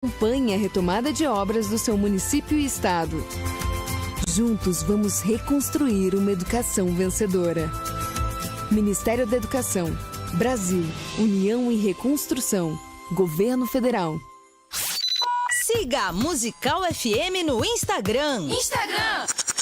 Acompanhe a retomada de obras do seu município e estado. Juntos vamos reconstruir uma educação vencedora. Ministério da Educação, Brasil, União e Reconstrução, Governo Federal. Siga a Musical FM no Instagram.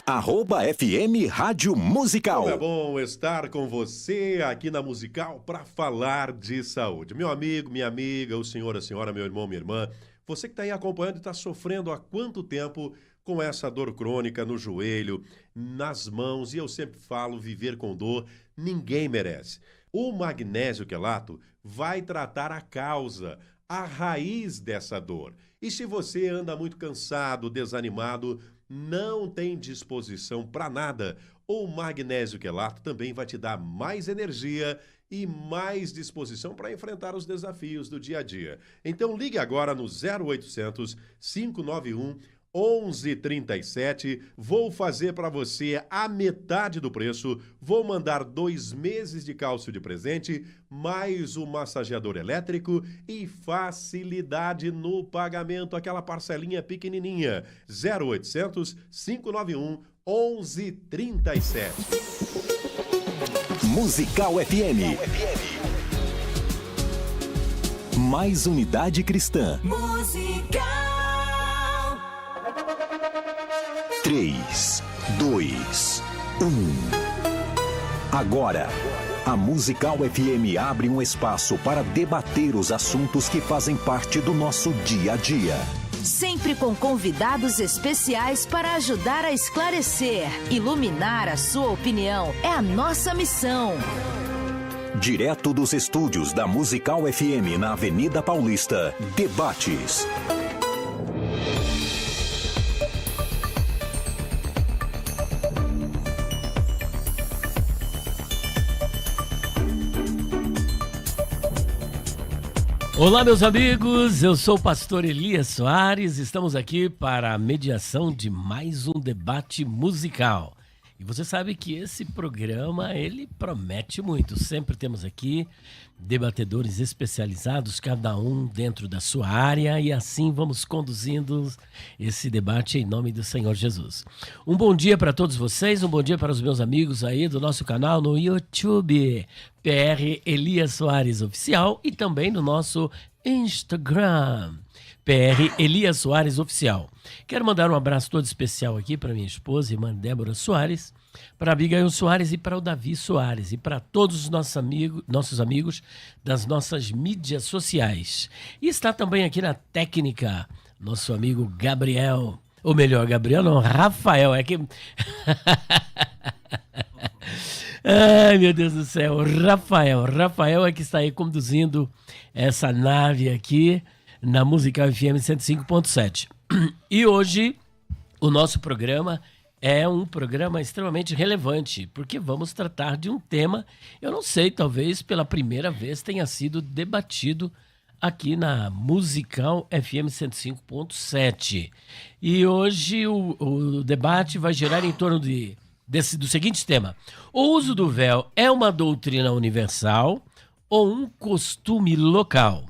@FM Rádio Musical. Como é bom estar com você aqui na Musical para falar de saúde. Meu amigo, minha amiga, o senhor, a senhora, meu irmão, minha irmã, você que está aí acompanhando e está sofrendo há quanto tempo com essa dor crônica no joelho, nas mãos, e eu sempre falo, viver com dor, ninguém merece. O magnésio quelato vai tratar a causa, a raiz dessa dor. E se você anda muito cansado, desanimado, não tem disposição para nada, o magnésio quelato também vai te dar mais energia e mais disposição para enfrentar os desafios do dia a dia. Então ligue agora no 0800 591 1137. Vou fazer para você a metade do preço. Vou mandar 2 meses de cálcio de presente, mais o massageador elétrico e facilidade no pagamento, aquela parcelinha pequenininha. 0800 591 1137. Musical FM. Mais unidade cristã. Musical. 3, 2, 1. Agora, a Musical FM abre um espaço para debater os assuntos que fazem parte do nosso dia a dia. Sempre com convidados especiais para ajudar a esclarecer, iluminar a sua opinião. É a nossa missão. Direto dos estúdios da Musical FM na Avenida Paulista, debates. Olá, meus amigos, eu sou o pastor Elias Soares, estamos aqui para a mediação de mais um debate musical. E você sabe que esse programa, ele promete muito. Sempre temos aqui debatedores especializados, cada um dentro da sua área, e assim vamos conduzindo esse debate em nome do Senhor Jesus. Um bom dia para todos vocês, um bom dia para os meus amigos aí do nosso canal no YouTube, PR Elias Soares Oficial, e também no nosso Instagram, PR Elias Soares Oficial. Quero mandar um abraço todo especial aqui para minha esposa, irmã Débora Soares, para a Abigail Soares e para o Davi Soares, e para todos os nossos amigos das nossas mídias sociais. E está também aqui na técnica nosso amigo Gabriel, ou melhor, Gabriel não, Rafael, é que... Ai, meu Deus do céu, Rafael é que está aí conduzindo essa nave aqui na Musical FM 105.7. E hoje o nosso programa é um programa extremamente relevante, porque vamos tratar de um tema, eu não sei, talvez pela primeira vez tenha sido debatido aqui na Musical FM 105.7. E hoje o debate vai girar em torno do seguinte tema: o uso do véu é uma doutrina universal ou um costume local?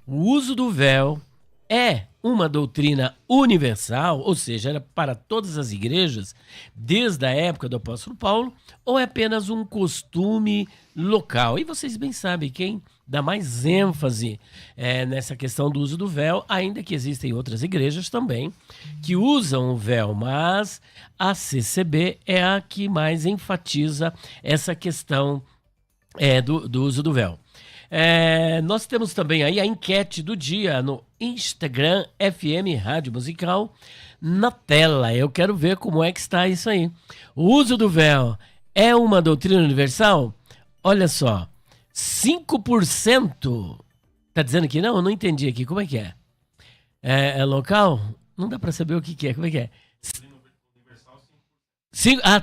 O uso do véu é uma doutrina universal, ou seja, era para todas as igrejas, desde a época do apóstolo Paulo, ou é apenas um costume local? E vocês bem sabem quem dá mais ênfase nessa questão do uso do véu, ainda que existem outras igrejas também que usam o véu, mas a CCB é a que mais enfatiza essa questão do uso do véu. Nós temos também aí a enquete do dia no Instagram FM Rádio Musical na tela. Eu quero ver como é que está isso aí. O uso do véu é uma doutrina universal? Olha só, 5% tá dizendo que não? Eu não entendi aqui, como é que é? É local? Não dá para saber o que é, como é que é?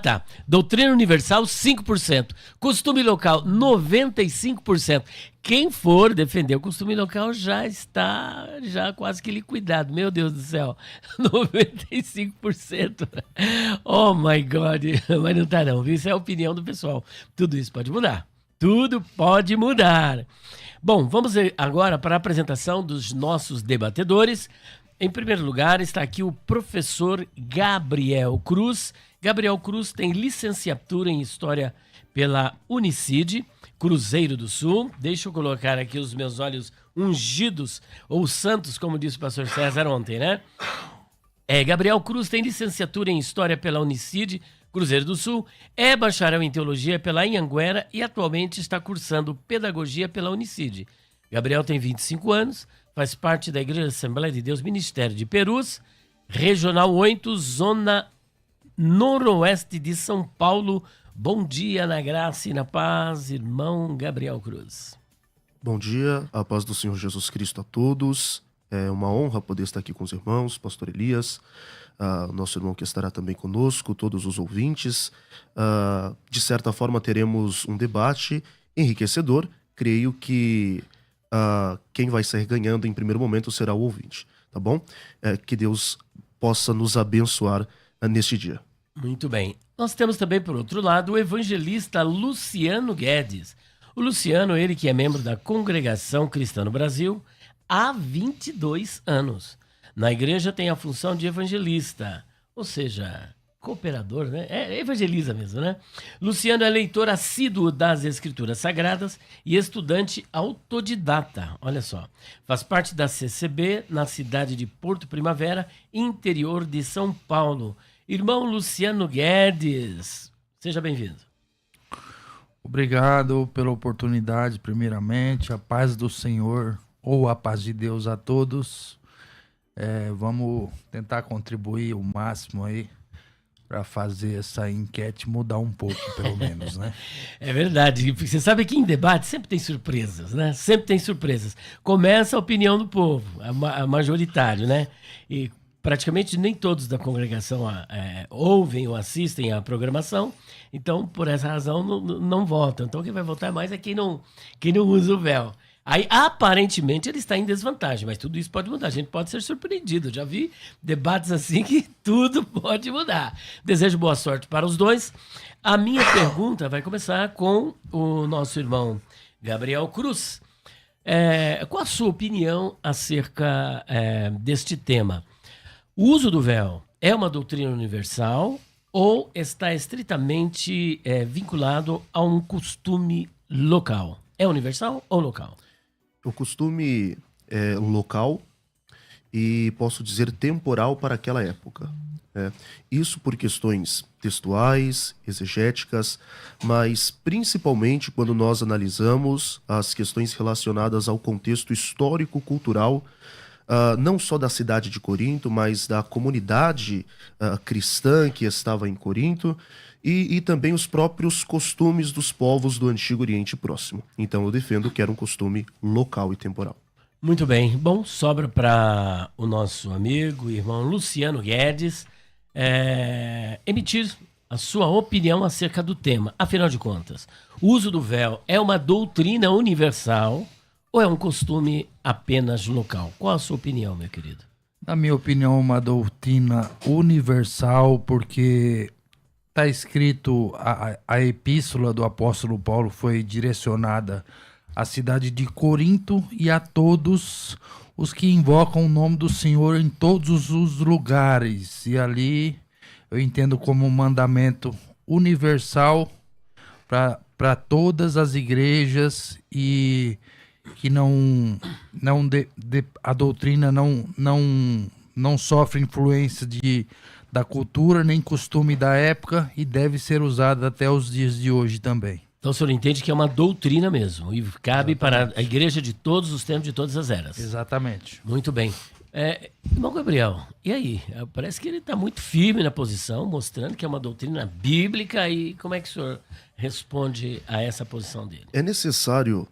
Tá. Doutrina universal, 5%. Costume local, 95%. Quem for defender o costume local já está quase que liquidado. Meu Deus do céu. 95%. Oh, my God. Mas não tá não. Isso é a opinião do pessoal. Tudo isso pode mudar. Tudo pode mudar. Bom, vamos agora para a apresentação dos nossos debatedores. Em primeiro lugar, está aqui o professor Gabriel Cruz. Gabriel Cruz tem licenciatura em História pela Unicid, Cruzeiro do Sul. Deixa eu colocar aqui os meus olhos ungidos, ou santos, como disse o pastor César ontem, né? Gabriel Cruz tem licenciatura em História pela Unicid, Cruzeiro do Sul, é bacharel em Teologia pela Anhanguera e atualmente está cursando Pedagogia pela Unicid. Gabriel tem 25 anos, faz parte da Igreja Assembleia de Deus Ministério de Perus, Regional 8, Zona Noroeste de São Paulo. Bom dia, na graça e na paz, irmão Gabriel Cruz. Bom dia, a paz do Senhor Jesus Cristo a todos. É uma honra poder estar aqui com os irmãos, pastor Elias, nosso irmão que estará também conosco, todos os ouvintes. De certa forma teremos um debate enriquecedor. Creio que quem vai sair ganhando em primeiro momento será o ouvinte, tá bom? Que Deus possa nos abençoar neste dia. Muito bem. Nós temos também, por outro lado, o evangelista Luciano Guedes. O Luciano, ele que é membro da Congregação Cristã no Brasil há 22 anos. Na igreja tem a função de evangelista, ou seja, cooperador, né? Evangeliza mesmo, né? Luciano é leitor assíduo das Escrituras Sagradas e estudante autodidata, olha só. Faz parte da CCB na cidade de Porto Primavera, interior de São Paulo. Irmão Luciano Guedes, seja bem-vindo. Obrigado pela oportunidade, primeiramente. A paz do Senhor, ou a paz de Deus a todos. Vamos tentar contribuir o máximo aí para fazer essa enquete mudar um pouco, pelo menos, né? É verdade. Você sabe que em debate sempre tem surpresas, né? Sempre tem surpresas. Começa a opinião do povo, a majoritário, né? E praticamente nem todos da congregação ouvem ou assistem à programação, então, por essa razão, não votam. Então, quem vai votar mais é quem não usa o véu. Aí, aparentemente, ele está em desvantagem, mas tudo isso pode mudar. A gente pode ser surpreendido. Eu já vi debates assim que tudo pode mudar. Desejo boa sorte para os dois. A minha pergunta vai começar com o nosso irmão Gabriel Cruz. Qual a sua opinião acerca deste tema? O uso do véu é uma doutrina universal ou está estritamente vinculado a um costume local? É universal ou local? O costume é local e, posso dizer, temporal para aquela época. Isso por questões textuais, exegéticas, mas principalmente quando nós analisamos as questões relacionadas ao contexto histórico-cultural, não só da cidade de Corinto, mas da comunidade cristã que estava em Corinto e também os próprios costumes dos povos do Antigo Oriente Próximo. Então eu defendo que era um costume local e temporal. Muito bem. Bom, sobra para o nosso amigo e irmão Luciano Guedes emitir a sua opinião acerca do tema. Afinal de contas, o uso do véu é uma doutrina universal ou é um costume apenas local? Qual a sua opinião, meu querido? Na minha opinião, é uma doutrina universal, porque está escrito, a epístola do apóstolo Paulo foi direcionada à cidade de Corinto e a todos os que invocam o nome do Senhor em todos os lugares. E ali eu entendo como um mandamento universal para todas as igrejas e que a doutrina não sofre influência da cultura nem costume da época e deve ser usada até os dias de hoje também. Então o senhor entende que é uma doutrina mesmo e cabe para a igreja de todos os tempos, de todas as eras. Exatamente. Muito bem. Irmão Gabriel, e aí? Parece que ele está muito firme na posição, mostrando que é uma doutrina bíblica. E como é que o senhor responde a essa posição dele? É necessário,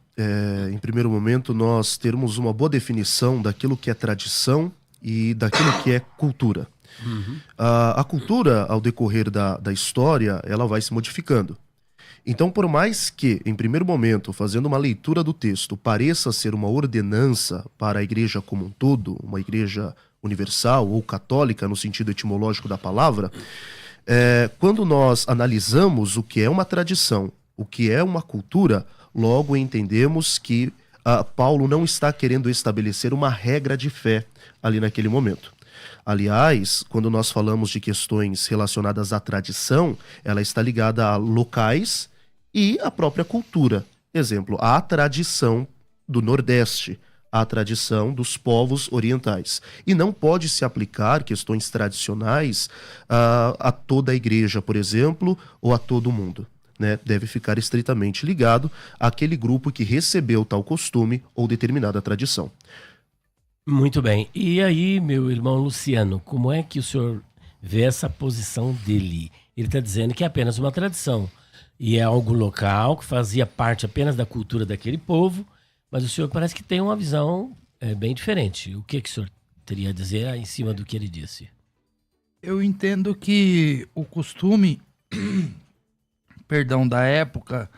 em primeiro momento, nós termos uma boa definição daquilo que é tradição e daquilo que é cultura. Uhum. A cultura, ao decorrer da história, ela vai se modificando. Então, por mais que, em primeiro momento, fazendo uma leitura do texto, pareça ser uma ordenança para a igreja como um todo, uma igreja universal ou católica no sentido etimológico da palavra, quando nós analisamos o que é uma tradição, o que é uma cultura, logo entendemos que Paulo não está querendo estabelecer uma regra de fé ali naquele momento. Aliás, quando nós falamos de questões relacionadas à tradição, ela está ligada a locais e à própria cultura. Exemplo, a tradição do Nordeste, a tradição dos povos orientais. E não pode se aplicar questões tradicionais a toda a igreja, por exemplo, ou a todo mundo. Né? Deve ficar estritamente ligado àquele grupo que recebeu tal costume ou determinada tradição. Muito bem. E aí, meu irmão Luciano, como é que o senhor vê essa posição dele? Ele está dizendo que é apenas uma tradição e é algo local, que fazia parte apenas da cultura daquele povo, mas o senhor parece que tem uma visão bem diferente. O que o senhor teria a dizer em cima do que ele disse? Eu entendo que o costume, da época,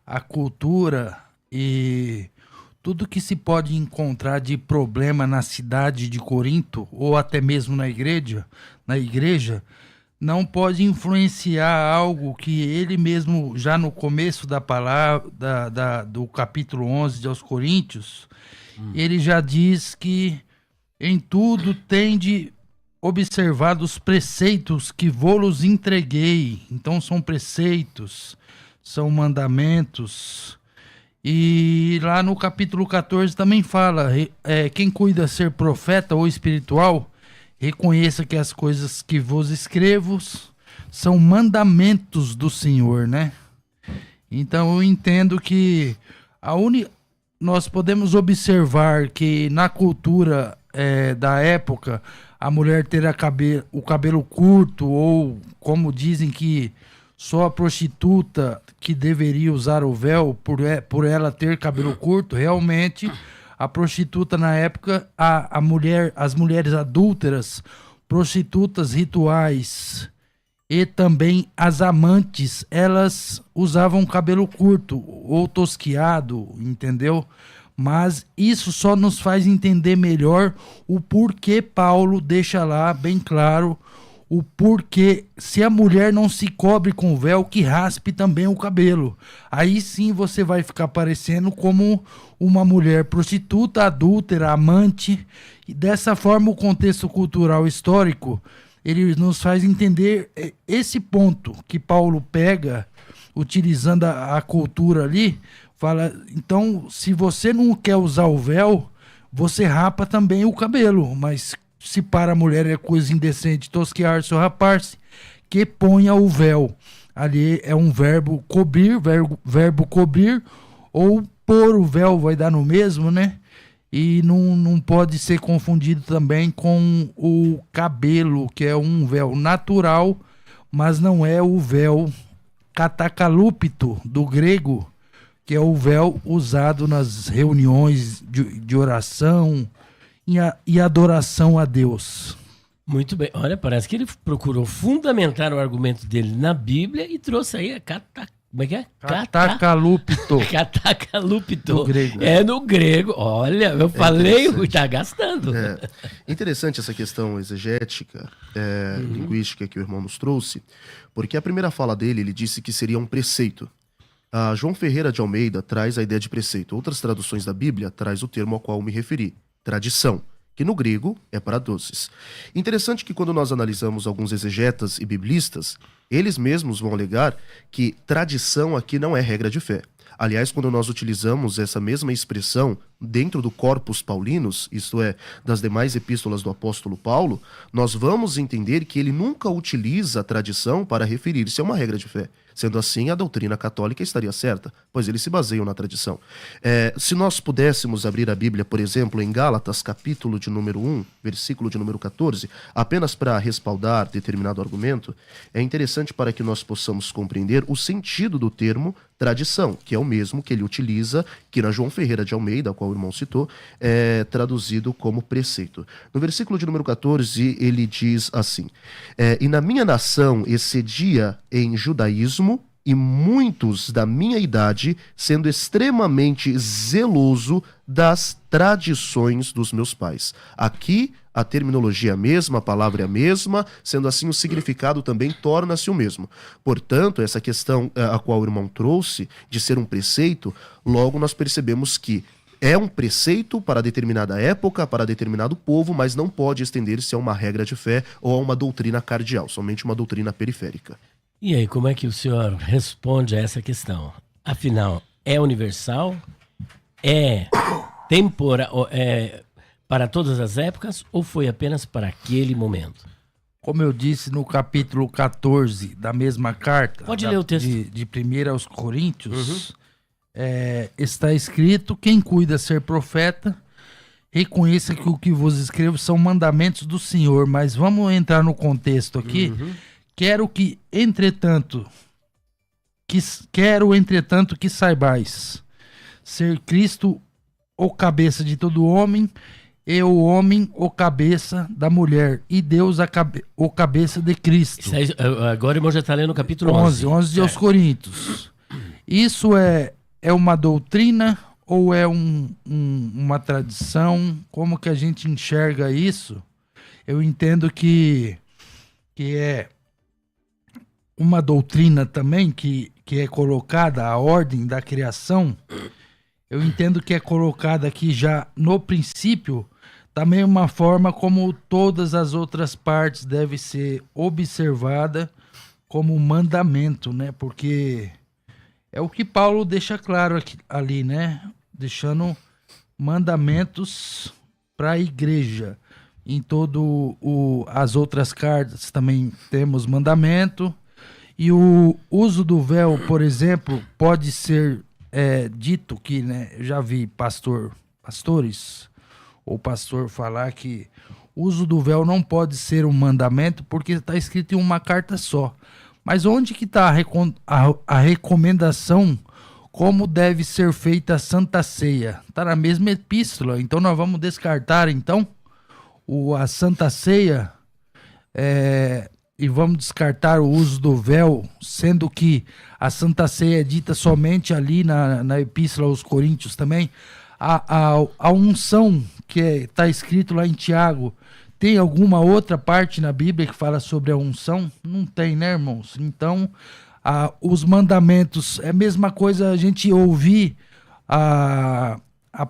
a cultura e tudo que se pode encontrar de problema na cidade de Corinto, ou até mesmo na igreja, não pode influenciar algo que ele mesmo, já no começo da palavra, do capítulo 11 de aos Coríntios, ele já diz que em tudo tende observado os preceitos que vos entreguei. Então são preceitos, são mandamentos. E lá no capítulo 14 também fala, quem cuida ser profeta ou espiritual, reconheça que as coisas que vos escrevo são mandamentos do Senhor, né? Então eu entendo que nós podemos observar que na cultura da época, a mulher ter o cabelo curto, ou como dizem que só a prostituta que deveria usar o véu por ela ter cabelo curto, realmente a prostituta na época, as mulheres adúlteras, prostitutas rituais e também as amantes, elas usavam cabelo curto ou tosquiado, entendeu? Mas isso só nos faz entender melhor o porquê Paulo deixa lá bem claro o porquê, se a mulher não se cobre com véu, que raspe também o cabelo. Aí sim você vai ficar parecendo como uma mulher prostituta, adúltera, amante. E dessa forma o contexto cultural histórico, ele nos faz entender esse ponto que Paulo pega, utilizando a cultura ali, fala, então se você não quer usar o véu, você rapa também o cabelo, mas se para a mulher é coisa indecente tosquear-se ou rapar-se, que ponha o véu. Ali é um verbo cobrir, verbo cobrir, ou pôr o véu vai dar no mesmo, né? E não pode ser confundido também com o cabelo, que é um véu natural, mas não é o véu katakalupto do grego, que é o véu usado nas reuniões de oração e adoração a Deus. Muito bem. Olha, parece que ele procurou fundamentar o argumento dele na Bíblia e trouxe aí como é que é? Katakalupto. Katakalupto. No grego. É no grego. Olha, eu falei, está gastando. Interessante essa questão exegética, linguística que o irmão nos trouxe, porque a primeira fala dele, ele disse que seria um preceito. João Ferreira de Almeida traz a ideia de preceito. Outras traduções da Bíblia traz o termo ao qual me referi, tradição, que no grego é para doces. Interessante que quando nós analisamos alguns exegetas e biblistas, eles mesmos vão alegar que tradição aqui não é regra de fé. Aliás, quando nós utilizamos essa mesma expressão dentro do corpus paulinos, isto é, das demais epístolas do apóstolo Paulo, nós vamos entender que ele nunca utiliza a tradição para referir-se a uma regra de fé. Sendo assim, a doutrina católica estaria certa, pois eles se baseiam na tradição. Se nós pudéssemos abrir a Bíblia, por exemplo, em Gálatas, capítulo de número 1, versículo de número 14, apenas para respaldar determinado argumento, é interessante para que nós possamos compreender o sentido do termo tradição, que é o mesmo que ele utiliza, que na João Ferreira de Almeida, a qual o irmão citou, é traduzido como preceito. No versículo de número 14, ele diz assim, e na minha nação excedia em judaísmo, e muitos da minha idade, sendo extremamente zeloso das tradições dos meus pais. Aqui a terminologia é a mesma, a palavra é a mesma, sendo assim o significado também torna-se o mesmo. Portanto, essa questão a qual o irmão trouxe, de ser um preceito, logo nós percebemos que É um preceito para determinada época, para determinado povo, mas não pode estender-se a uma regra de fé ou a uma doutrina cardeal, somente uma doutrina periférica. E aí, como é que o senhor responde a essa questão? Afinal, é universal? É para todas as épocas ou foi apenas para aquele momento? Como eu disse no capítulo 14 da mesma carta, Pode ler o texto. de 1 aos Coríntios, está escrito: quem cuida ser profeta, reconheça que o que vos escrevo são mandamentos do Senhor. Mas vamos entrar no contexto aqui. Quero, entretanto, que saibais ser Cristo o cabeça de todo homem, e o homem o cabeça da mulher, e Deus o cabeça de Cristo. Aí, agora o irmão já está lendo o capítulo 11 de aos Coríntios. Isso é uma doutrina ou é uma tradição? Como que a gente enxerga isso? Eu entendo que é uma doutrina também que é colocada, a ordem da criação. Eu entendo que é colocada aqui já no princípio, da mesma forma como todas as outras partes devem ser observadas como mandamento, né? Porque é o que Paulo deixa claro aqui, ali, né? Deixando mandamentos para a igreja. Em as outras cartas também temos mandamento. E o uso do véu, por exemplo, pode ser dito que, né? Eu já vi pastores ou pastor falar que o uso do véu não pode ser um mandamento porque está escrito em uma carta só. Mas onde que está a recomendação como deve ser feita a Santa Ceia? Está na mesma epístola. Então nós vamos descartar então a Santa Ceia e vamos descartar o uso do véu, sendo que a Santa Ceia é dita somente ali na epístola aos Coríntios também. A unção que está escrito lá em Tiago, tem alguma outra parte na Bíblia que fala sobre a unção? Não tem, né, irmãos? Então, os mandamentos, é a mesma coisa a gente ouvir a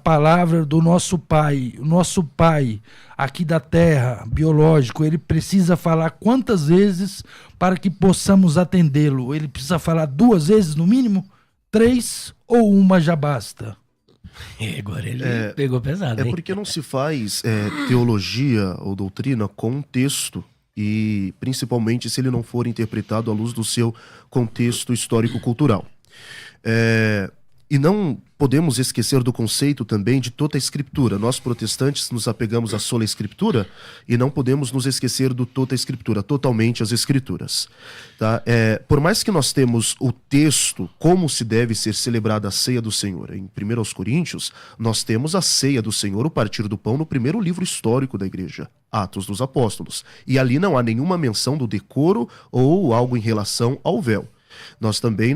palavra do nosso Pai. O nosso Pai aqui da terra, biológico, ele precisa falar quantas vezes para que possamos atendê-lo? Ele precisa falar 2 vezes no mínimo? 3 ou uma já basta? Agora ele pegou pesado, hein? É porque não se faz teologia ou doutrina com um texto, e principalmente se ele não for interpretado à luz do seu contexto histórico-cultural. E não podemos esquecer do conceito também de toda a escritura. Nós protestantes nos apegamos à sola escritura e não podemos nos esquecer do toda a escritura, totalmente as escrituras. Tá? Por mais que nós temos o texto, como se deve ser celebrada a ceia do Senhor, em 1 aos Coríntios, nós temos a ceia do Senhor, o partir do pão, no primeiro livro histórico da igreja, Atos dos Apóstolos. E ali não há nenhuma menção do decoro ou algo em relação ao véu. Nós também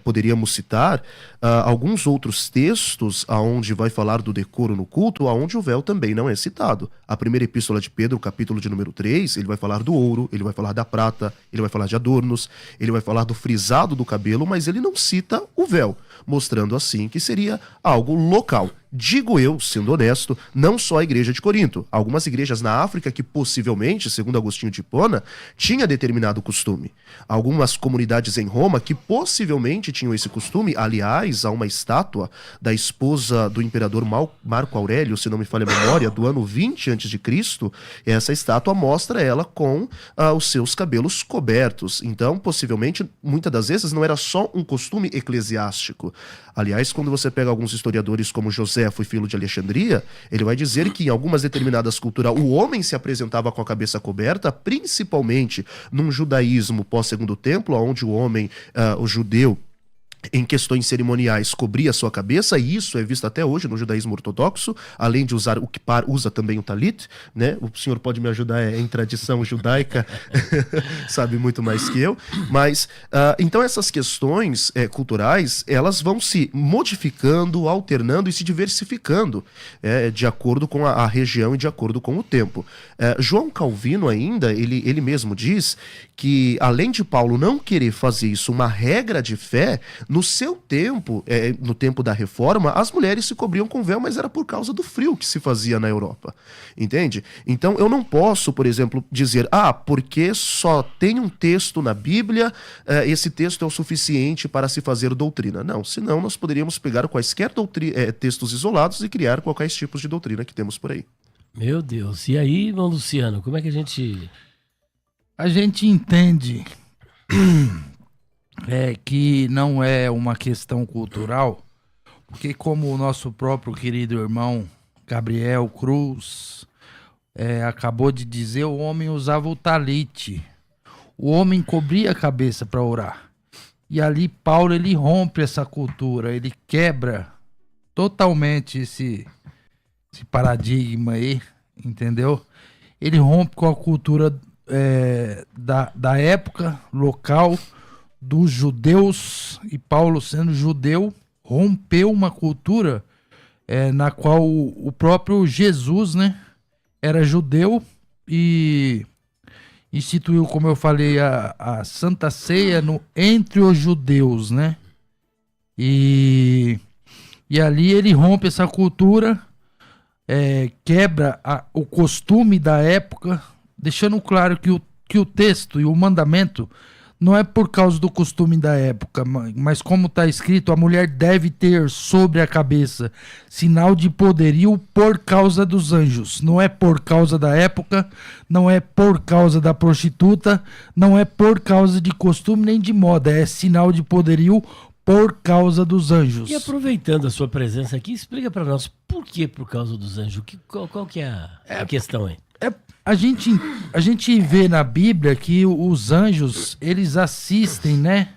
poderíamos citar alguns outros textos onde vai falar do decoro no culto, onde o véu também não é citado. A primeira epístola de Pedro, capítulo de número 3, ele vai falar do ouro, ele vai falar da prata, ele vai falar de adornos, ele vai falar do frisado do cabelo, mas ele não cita o véu, mostrando assim que seria algo local. Digo eu, sendo honesto, não só a igreja de Corinto. Algumas igrejas na África que possivelmente, segundo Agostinho de Hipona, tinha determinado costume. Algumas comunidades em Roma que possivelmente tinham esse costume. Aliás, há uma estátua da esposa do imperador Marco Aurélio, se não me falha a memória, do ano 20 a.C. Essa estátua mostra ela com os seus cabelos cobertos. Então, possivelmente, muitas das vezes não era só um costume eclesiástico. Aliás, quando você pega alguns historiadores como José, foi filho de Alexandria, ele vai dizer que em algumas determinadas culturas o homem se apresentava com a cabeça coberta, principalmente num judaísmo pós-segundo templo, onde o homem, o judeu, em questões cerimoniais, cobria a sua cabeça, e isso é visto até hoje no judaísmo ortodoxo. Além de usar o kippar, usa também o talit, né? O senhor pode me ajudar em tradição judaica, sabe muito mais que eu. Mas, então essas questões culturais, elas vão se modificando, alternando e se diversificando de acordo com a região e de acordo com o tempo. João Calvino ainda, ele mesmo diz que, além de Paulo não querer fazer isso uma regra de fé, No seu tempo, no tempo da Reforma, as mulheres se cobriam com véu, mas era por causa do frio que se fazia na Europa, entende? Então eu não posso, por exemplo, dizer, porque só tem um texto na Bíblia, esse texto é o suficiente para se fazer doutrina. Não, senão nós poderíamos pegar quaisquer textos isolados e criar qualquer tipos de doutrina que temos por aí. Meu Deus, e aí, irmão Luciano, como é que a gente... A gente entende que não é uma questão cultural, porque como o nosso próprio querido irmão Gabriel Cruz acabou de dizer, o homem usava o talite, o homem cobria a cabeça para orar. E ali Paulo, ele rompe essa cultura, ele quebra totalmente esse paradigma aí, entendeu? Ele rompe com a cultura da época local dos judeus, e Paulo, sendo judeu, rompeu uma cultura na qual o próprio Jesus, né, era judeu e instituiu, como eu falei, a Santa Ceia entre os judeus, né? E ali ele rompe essa cultura, quebra o costume da época, deixando claro que o texto e o mandamento não é por causa do costume da época, mas como está escrito, a mulher deve ter sobre a cabeça sinal de poderio por causa dos anjos. Não é por causa da época, não é por causa da prostituta, não é por causa de costume nem de moda, é sinal de poderio por causa dos anjos. E aproveitando a sua presença aqui, explica para nós por que por causa dos anjos. Qual que é a questão aí? A gente vê na Bíblia que os anjos, eles assistem, né,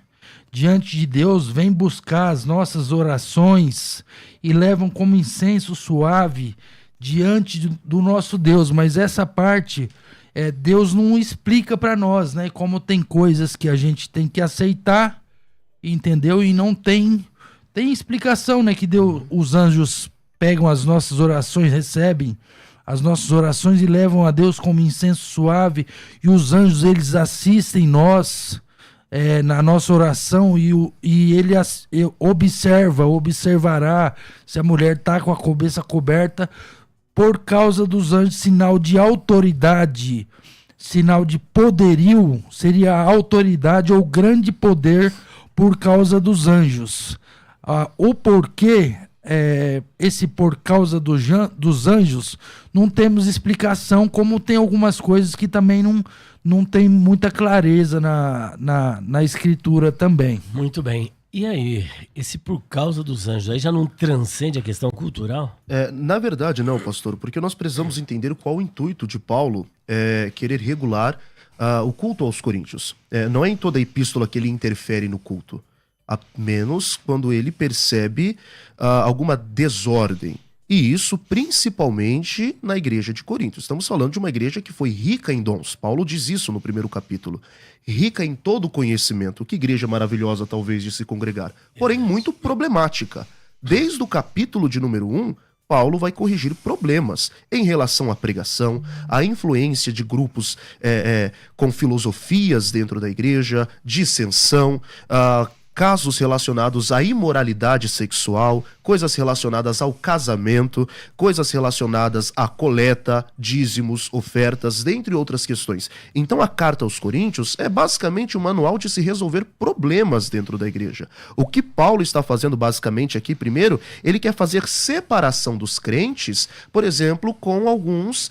diante de Deus, vêm buscar as nossas orações e levam como incenso suave diante do nosso Deus. Mas essa parte, Deus não explica para nós, né, como tem coisas que a gente tem que aceitar, entendeu? E não tem explicação, né, que os anjos pegam as nossas orações, recebem as nossas orações e levam a Deus como incenso suave, e os anjos, eles assistem nós na nossa oração, e ele observará se a mulher está com a cabeça coberta, por causa dos anjos, sinal de autoridade, sinal de poderio, seria a autoridade ou grande poder por causa dos anjos. O porquê, esse por causa dos anjos, não temos explicação, como tem algumas coisas que também não tem muita clareza na escritura também. Muito bem. E aí, esse por causa dos anjos aí já não transcende a questão cultural? Na verdade não, pastor, porque nós precisamos entender qual o intuito de Paulo querer regular o culto aos coríntios. Não é em toda a epístola que ele interfere no culto, a menos quando ele percebe alguma desordem. E isso principalmente na igreja de Corinto. Estamos falando de uma igreja que foi rica em dons. Paulo diz isso no primeiro capítulo. Rica em todo conhecimento. Que igreja maravilhosa, talvez, de se congregar. Porém, muito problemática. Desde o capítulo de número 1, Paulo vai corrigir problemas em relação à pregação, à influência de grupos com filosofias dentro da igreja, dissensão, casos relacionados à imoralidade sexual, coisas relacionadas ao casamento, coisas relacionadas à coleta, dízimos, ofertas, dentre outras questões. Então a carta aos Coríntios é basicamente um manual de se resolver problemas dentro da igreja. O que Paulo está fazendo basicamente aqui, primeiro, ele quer fazer separação dos crentes, por exemplo, com alguns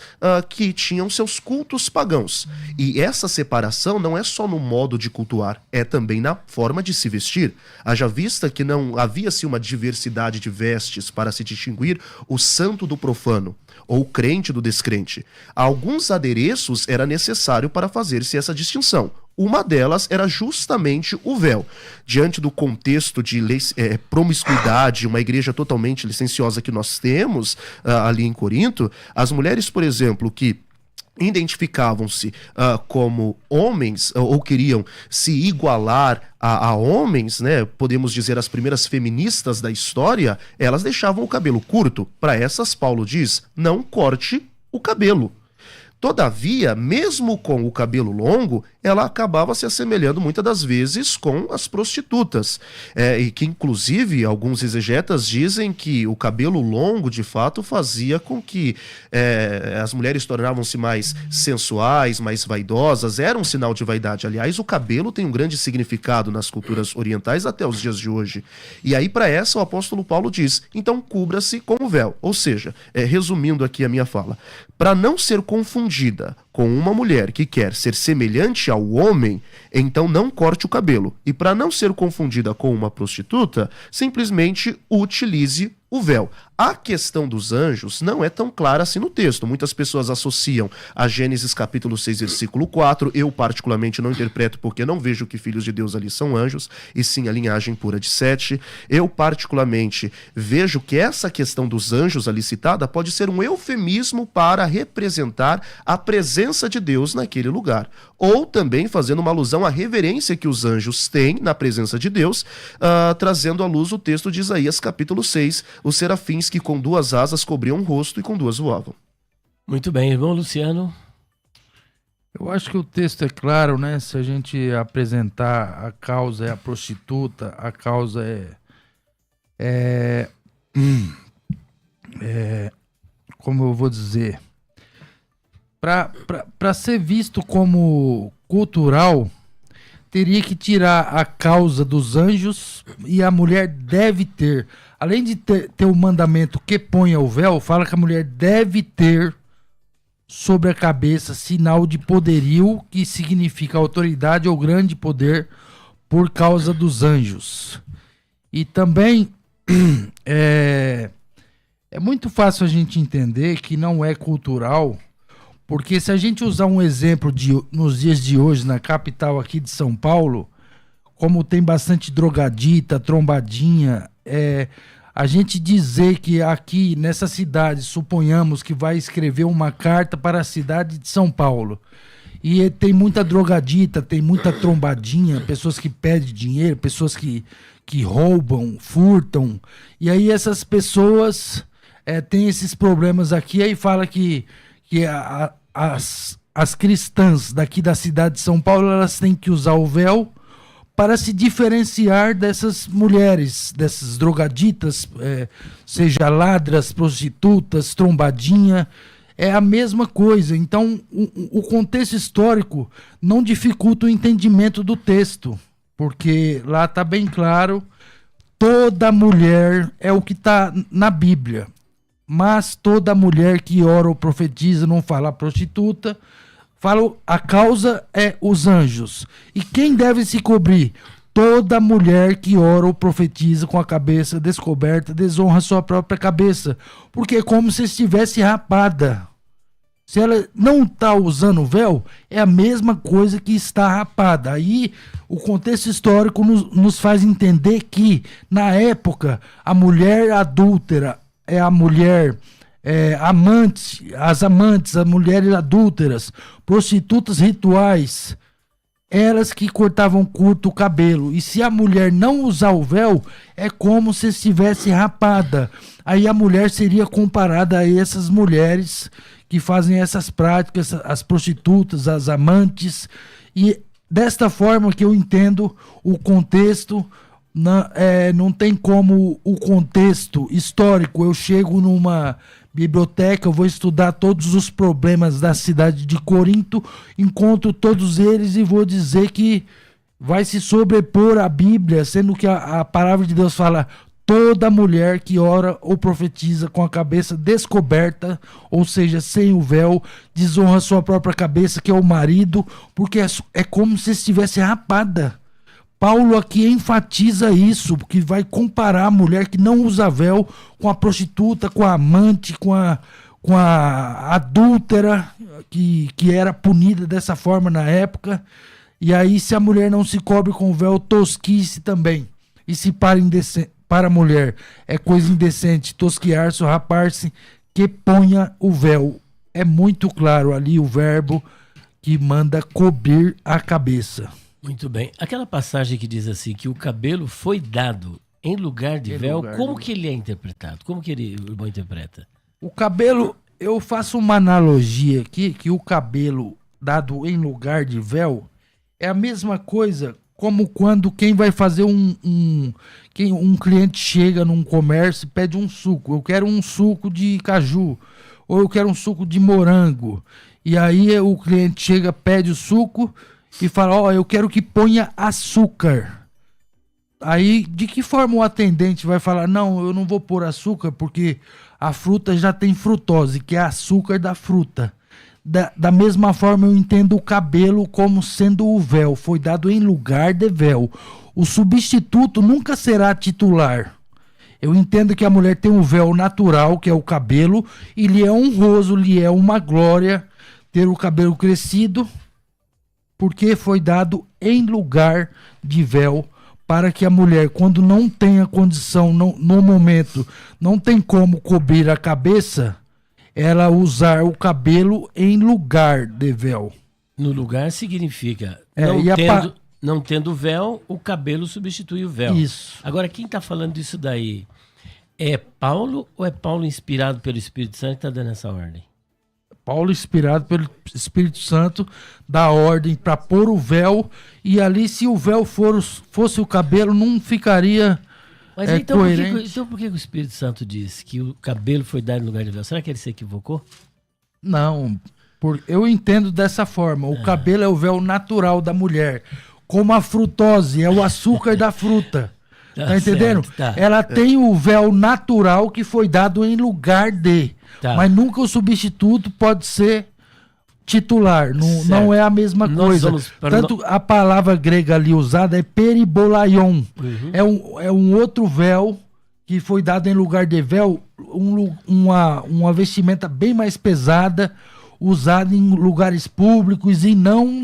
que tinham seus cultos pagãos. E essa separação não é só no modo de cultuar, é também na forma de se vestir. Haja vista que não havia-se uma diversidade de vestes para se distinguir o santo do profano, ou o crente do descrente. Alguns adereços era necessário para fazer-se essa distinção. Uma delas era justamente o véu. Diante do contexto de promiscuidade, uma igreja totalmente licenciosa que nós temos ali em Corinto, as mulheres, por exemplo, que identificavam-se como homens ou queriam se igualar a homens, né? Podemos dizer as primeiras feministas da história, elas deixavam o cabelo curto. Para essas, Paulo diz, não corte o cabelo. Todavia, mesmo com o cabelo longo, ela acabava se assemelhando muitas das vezes com as prostitutas. E que, inclusive, alguns exegetas dizem que o cabelo longo, de fato, fazia com que as mulheres tornavam-se mais sensuais, mais vaidosas, era um sinal de vaidade. Aliás, o cabelo tem um grande significado nas culturas orientais até os dias de hoje. E aí, para essa, o apóstolo Paulo diz, então cubra-se com o véu. Ou seja, resumindo aqui a minha fala, para não ser confundida com uma mulher que quer ser semelhante ao homem, então não corte o cabelo. E para não ser confundida com uma prostituta, simplesmente utilize o véu. A questão dos anjos não é tão clara assim no texto. Muitas pessoas associam a Gênesis capítulo 6, versículo 4. Eu, particularmente, não interpreto porque não vejo que filhos de Deus ali são anjos, e sim a linhagem pura de Sete. Eu, particularmente, vejo que essa questão dos anjos ali citada pode ser um eufemismo para representar a presença de Deus naquele lugar. Ou também fazendo uma alusão à reverência que os anjos têm na presença de Deus, trazendo à luz o texto de Isaías capítulo 6, os serafins que com 2 asas cobriam o rosto e com 2 voavam. Muito bem, irmão Luciano. Eu acho que o texto é claro, né? Se a gente apresentar a causa é a prostituta, a causa como eu vou dizer, para ser visto como cultural, teria que tirar a causa dos anjos, e a mulher deve ter, além de ter o mandamento que ponha o véu, fala que a mulher deve ter sobre a cabeça sinal de poderio, que significa autoridade ou grande poder por causa dos anjos. E também é muito fácil a gente entender que não é cultural, porque se a gente usar um exemplo nos dias de hoje, na capital aqui de São Paulo, como tem bastante drogadita, trombadinha, a gente dizer que aqui nessa cidade, suponhamos que vai escrever uma carta para a cidade de São Paulo, e tem muita drogadita, tem muita trombadinha, pessoas que pedem dinheiro, pessoas que roubam, furtam, e aí essas pessoas têm esses problemas aqui, aí fala que as cristãs daqui da cidade de São Paulo, elas têm que usar o véu para se diferenciar dessas mulheres, dessas drogaditas, seja ladras, prostitutas, trombadinha, é a mesma coisa. Então, o contexto histórico não dificulta o entendimento do texto, porque lá está bem claro, toda mulher é o que está na Bíblia. Mas toda mulher que ora ou profetiza, não fala prostituta, fala a causa é os anjos. E quem deve se cobrir? Toda mulher que ora ou profetiza com a cabeça descoberta desonra sua própria cabeça, porque é como se estivesse rapada. Se ela não está usando o véu, é a mesma coisa que está rapada. Aí o contexto histórico nos faz entender que, na época, a mulher adúltera é a mulher amante, as mulheres adúlteras, prostitutas rituais, elas que cortavam curto o cabelo. E se a mulher não usar o véu, é como se estivesse rapada. Aí a mulher seria comparada a essas mulheres que fazem essas práticas, as prostitutas, as amantes. E desta forma que eu entendo o contexto. Não tem como o contexto histórico. Eu chego numa biblioteca, eu vou estudar todos os problemas da cidade de Corinto, encontro todos eles e vou dizer que vai se sobrepor à Bíblia, sendo que a palavra de Deus fala: toda mulher que ora ou profetiza com a cabeça descoberta, ou seja, sem o véu, desonra sua própria cabeça, que é o marido, porque é como se estivesse rapada. Paulo aqui enfatiza isso, porque vai comparar a mulher que não usa véu com a prostituta, com a amante, com a adúltera, que era punida dessa forma na época. E aí, se a mulher não se cobre com o véu, tosquice também. E se para a mulher é coisa indecente tosquiar-se ou rapar-se, que ponha o véu. É muito claro ali o verbo que manda cobrir a cabeça. Muito bem. Aquela passagem que diz assim, que o cabelo foi dado em lugar de véu, como que ele é interpretado? Como que o irmão interpreta? O cabelo, eu faço uma analogia aqui, que o cabelo dado em lugar de véu É a mesma coisa como quando quem vai fazer um cliente chega num comércio e pede um suco. Eu quero um suco de caju, ou eu quero um suco de morango. E aí o cliente chega, pede o suco e fala, ó, eu quero que ponha açúcar. Aí, de que forma o atendente vai falar, não, eu não vou pôr açúcar porque a fruta já tem frutose, que é açúcar da fruta. Da mesma forma, eu entendo o cabelo como sendo o véu, foi dado em lugar de véu. O substituto nunca será titular. Eu entendo que a mulher tem um véu natural, que é o cabelo, e lhe é honroso, lhe é uma glória ter o cabelo crescido, porque foi dado em lugar de véu, para que a mulher, quando não tem a condição, no momento, não tem como cobrir a cabeça, ela usar o cabelo em lugar de véu. No lugar significa, não tendo véu, o cabelo substitui o véu. Isso. Agora, quem está falando disso daí? É Paulo ou é Paulo inspirado pelo Espírito Santo que está dando essa ordem? Paulo, inspirado pelo Espírito Santo, dá ordem para pôr o véu, e ali, se o véu fosse o cabelo, não ficaria Mas então, coerente. por que o Espírito Santo diz que o cabelo foi dado no lugar de véu? Será que ele se equivocou? Não, eu entendo dessa forma. O cabelo é o véu natural da mulher, como a frutose é o açúcar da fruta. Tá entendendo? Certo, tá. Ela tem o véu natural que foi dado em lugar de. Tá. Mas nunca o substituto pode ser titular. Não é a mesma coisa. Tanto a palavra grega ali usada é peribolaion. É um outro véu que foi dado em lugar de véu, uma vestimenta bem mais pesada, usada em lugares públicos e não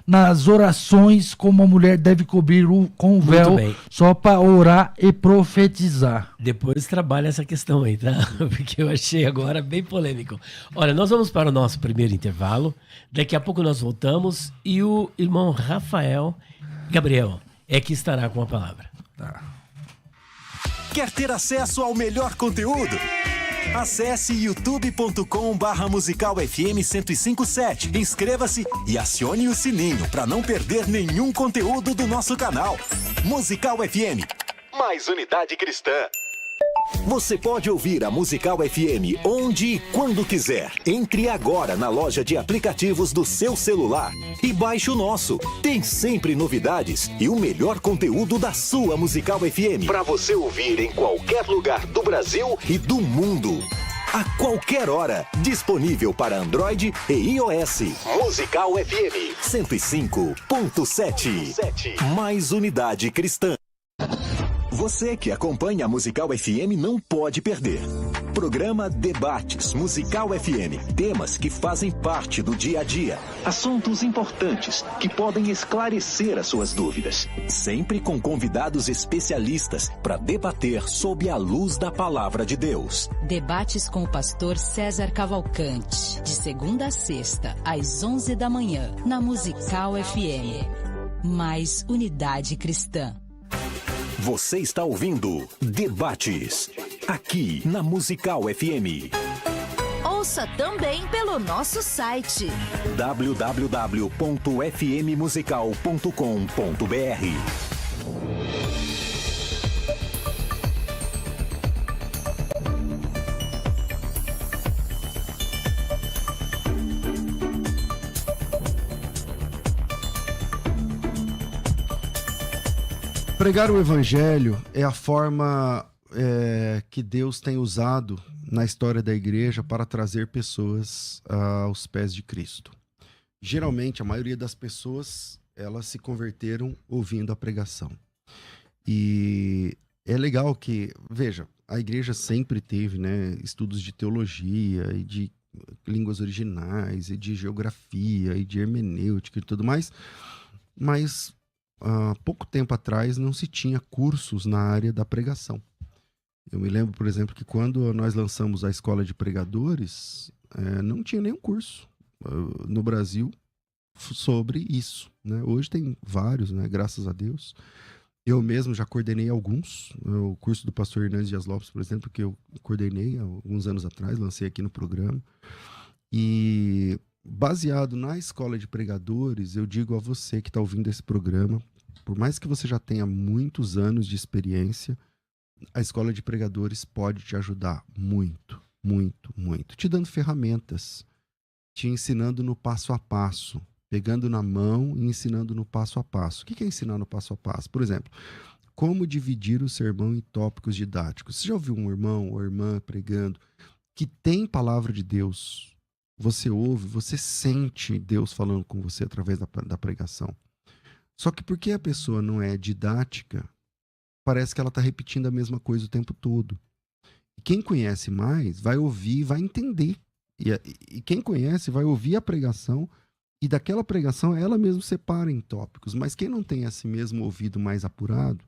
nas orações, como a mulher deve cobrir com o véu, só para orar e profetizar. Depois trabalha essa questão aí, tá? Porque eu achei agora bem polêmico. Olha, nós vamos para o nosso primeiro intervalo. Daqui a pouco nós voltamos e o irmão Rafael Gabriel é que estará com a palavra. Tá. Quer ter acesso ao melhor conteúdo? Acesse youtube.com/Musical FM 1057. Inscreva-se e acione o sininho para não perder nenhum conteúdo do nosso canal. Musical FM, mais unidade cristã. Você pode ouvir a Musical FM onde e quando quiser. Entre agora na loja de aplicativos do seu celular e baixe o nosso. Tem sempre novidades e o melhor conteúdo da sua Musical FM para você ouvir em qualquer lugar do Brasil e do mundo. A qualquer hora, disponível para Android e iOS. Musical FM 105.7. Mais unidade cristã. Você que acompanha a Musical FM não pode perder. Programa Debates Musical FM. Temas que fazem parte do dia a dia. Assuntos importantes que podem esclarecer as suas dúvidas. Sempre com convidados especialistas para debater sob a luz da palavra de Deus. Debates com o pastor César Cavalcante. De segunda a sexta, às 11 da manhã, na Musical FM. Mais unidade cristã. Você está ouvindo Debates, aqui na Musical FM. Ouça também pelo nosso site www.fmmusical.com.br. Pregar o evangelho é a forma que Deus tem usado na história da igreja para trazer pessoas aos pés de Cristo. Geralmente, a maioria das pessoas, elas se converteram ouvindo a pregação. E é legal que, veja, a igreja sempre teve, né, estudos de teologia e de línguas originais e de geografia e de hermenêutica e tudo mais, mas há pouco tempo atrás não se tinha cursos na área da pregação. Eu me lembro, por exemplo, que quando nós lançamos a Escola de Pregadores, não tinha nenhum curso no Brasil sobre isso, né? Hoje tem vários, né? Graças a Deus. Eu mesmo já coordenei alguns. O curso do pastor Hernandes Dias Lopes, por exemplo, que eu coordenei há alguns anos atrás, lancei aqui no programa. baseado na Escola de Pregadores, eu digo a você que está ouvindo esse programa, por mais que você já tenha muitos anos de experiência, a Escola de Pregadores pode te ajudar muito, muito, muito. Te dando ferramentas, te ensinando no passo a passo, pegando na mão e ensinando no passo a passo. O que é ensinar no passo a passo? Por exemplo, como dividir o sermão em tópicos didáticos. Você já ouviu um irmão ou irmã pregando que tem palavra de Deus? Você ouve, você sente Deus falando com você através da pregação. Só que porque a pessoa não é didática, parece que ela está repetindo a mesma coisa o tempo todo. E quem conhece mais vai ouvir, vai entender. E quem conhece vai ouvir a pregação e daquela pregação ela mesma separa em tópicos. Mas quem não tem esse mesmo ouvido mais apurado,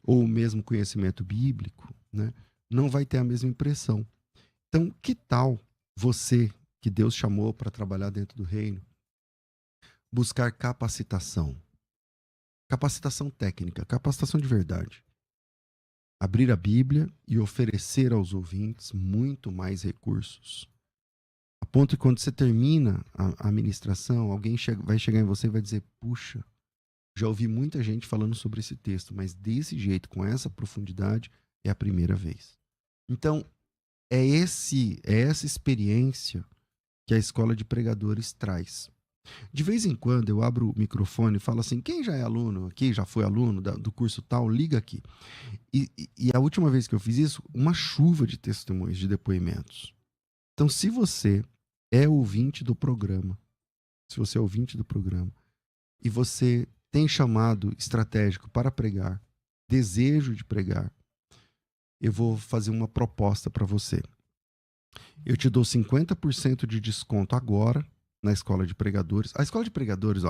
ou o mesmo conhecimento bíblico, né, não vai ter a mesma impressão. Então, que tal você, que Deus chamou para trabalhar dentro do reino, buscar capacitação? Capacitação técnica, capacitação de verdade. Abrir a Bíblia e oferecer aos ouvintes muito mais recursos. A ponto que quando você termina a ministração, alguém vai chegar em você e vai dizer, puxa, já ouvi muita gente falando sobre esse texto, mas desse jeito, com essa profundidade, é a primeira vez. Então, é essa experiência que a Escola de Pregadores traz. De vez em quando eu abro o microfone e falo assim, quem já é aluno aqui, já foi aluno do curso tal, liga aqui. E a última vez que eu fiz isso, uma chuva de testemunhos, de depoimentos. Então, se você é ouvinte do programa, e você tem chamado estratégico para pregar, desejo de pregar, eu vou fazer uma proposta para você. Eu te dou 50% de desconto agora na Escola de Pregadores. A Escola de Pregadores,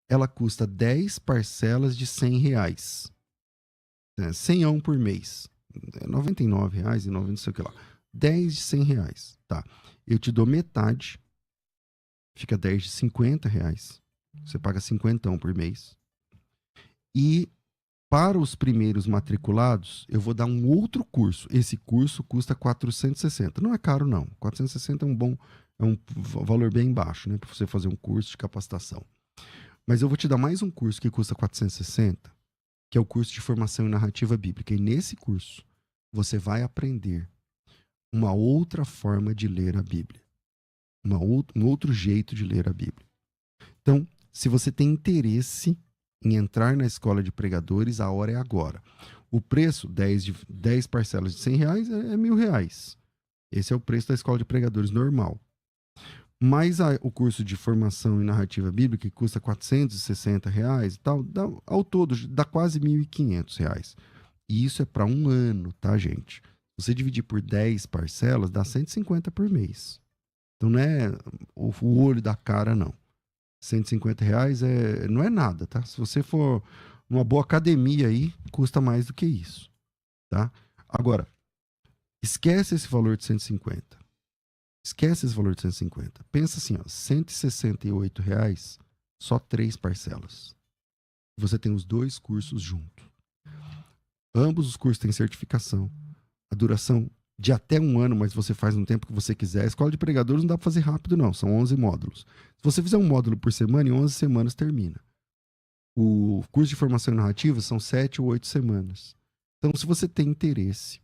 ela custa 10 parcelas de R$100. 100 por mês. R$ 99,90, não sei o que lá. 10 de R$100. Tá. Eu te dou metade. Fica 10 de R$50. Você paga 50 por mês. E para os primeiros matriculados, eu vou dar um outro curso. Esse curso custa 460. Não é caro, não. 460 é um valor bem baixo, né, para você fazer um curso de capacitação. Mas eu vou te dar mais um curso que custa 460, que é o curso de formação em narrativa bíblica. E nesse curso, você vai aprender uma outra forma de ler a Bíblia. Um outro jeito de ler a Bíblia. Então, se você tem interesse em entrar na Escola de Pregadores, a hora é agora. O preço, 10 parcelas de R$100, é R$1.000. Esse é o preço da Escola de Pregadores normal. Mas o curso de formação em narrativa bíblica, que custa R$460 e tal, ao todo dá quase R$1.500. E isso é para um ano, tá, gente? Se você dividir por 10 parcelas, dá R$150 por mês. Então não é o olho da cara, não. R$150 não é nada, tá? Se você for numa boa academia aí, custa mais do que isso, tá? Agora, esquece esse valor de 150. Esquece esse valor de 150. Pensa assim, ó, R$168, só 3 parcelas. Você tem os 2 cursos juntos. Ambos os cursos têm certificação. A duração de até 1 ano, mas você faz no tempo que você quiser. A Escola de Pregadores não dá para fazer rápido, não. São 11 módulos. Se você fizer um módulo por semana, em 11 semanas termina. O curso de formação narrativa são 7 ou 8 semanas. Então, se você tem interesse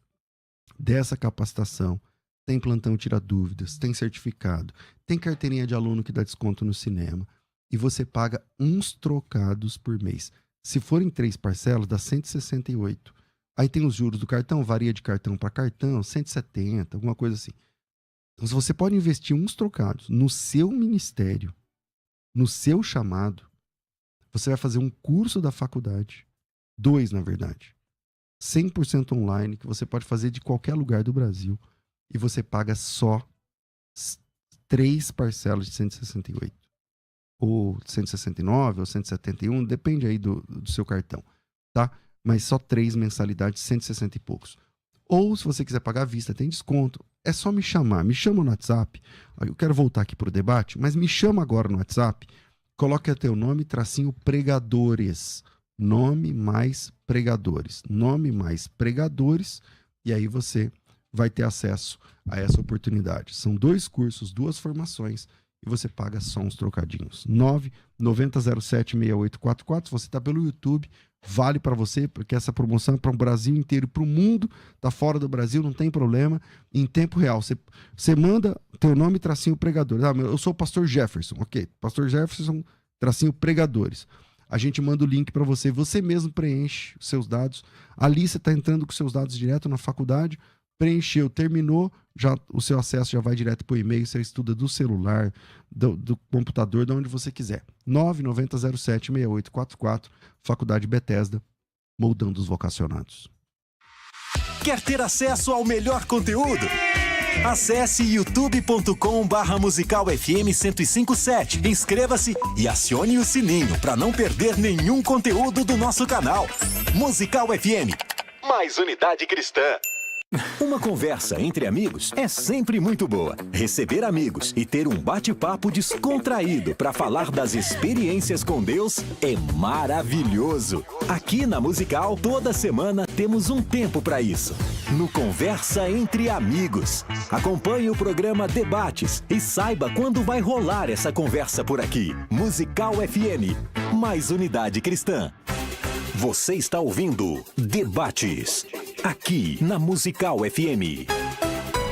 dessa capacitação, tem plantão tira dúvidas, tem certificado, tem carteirinha de aluno que dá desconto no cinema, e você paga uns trocados por mês. Se forem 3 parcelas, dá 168. Aí tem os juros do cartão, varia de cartão para cartão, 170, alguma coisa assim. Então, se você pode investir uns trocados no seu ministério, no seu chamado, você vai fazer um curso da faculdade, 2 na verdade, 100% online, que você pode fazer de qualquer lugar do Brasil, e você paga só 3 parcelas de 168. Ou 169, ou 171, depende aí do seu cartão, tá? Mas só 3 mensalidades, 160 e poucos. Ou, se você quiser pagar à vista, tem desconto. É só me chamar. Me chama no WhatsApp. Eu quero voltar aqui para o debate, mas me chama agora no WhatsApp. Coloque teu nome, tracinho pregadores. Nome mais pregadores. Nome mais pregadores. E aí você vai ter acesso a essa oportunidade. São 2 cursos, 2 formações. e você paga só uns trocadinhos. 990076844. Se você está pelo YouTube, vale para você, porque essa promoção é para o Brasil inteiro, para o mundo. Tá fora do Brasil, não tem problema. Em tempo real, você manda teu nome, tracinho pregador. Eu sou o pastor Jefferson, ok? Pastor Jefferson, tracinho pregadores. A gente manda o link para você, você mesmo preenche os seus dados. Ali você está entrando com seus dados direto na faculdade, preencheu, terminou, já o seu acesso já vai direto para o e-mail, você estuda do celular, do computador, de onde você quiser. 990076844, Faculdade Bethesda, moldando os vocacionados. Quer ter acesso ao melhor conteúdo? Acesse youtube.com/musicalfm 1057. Inscreva-se e acione o sininho para não perder nenhum conteúdo do nosso canal. Musical FM, mais unidade cristã. Uma conversa entre amigos é sempre muito boa. Receber amigos e ter um bate-papo descontraído para falar das experiências com Deus é maravilhoso. Aqui na Musical, toda semana temos um tempo para isso. No Conversa Entre Amigos. Acompanhe o programa Debates e saiba quando vai rolar essa conversa por aqui. Musical FM, mais unidade cristã. Você está ouvindo Debates, aqui na Musical FM.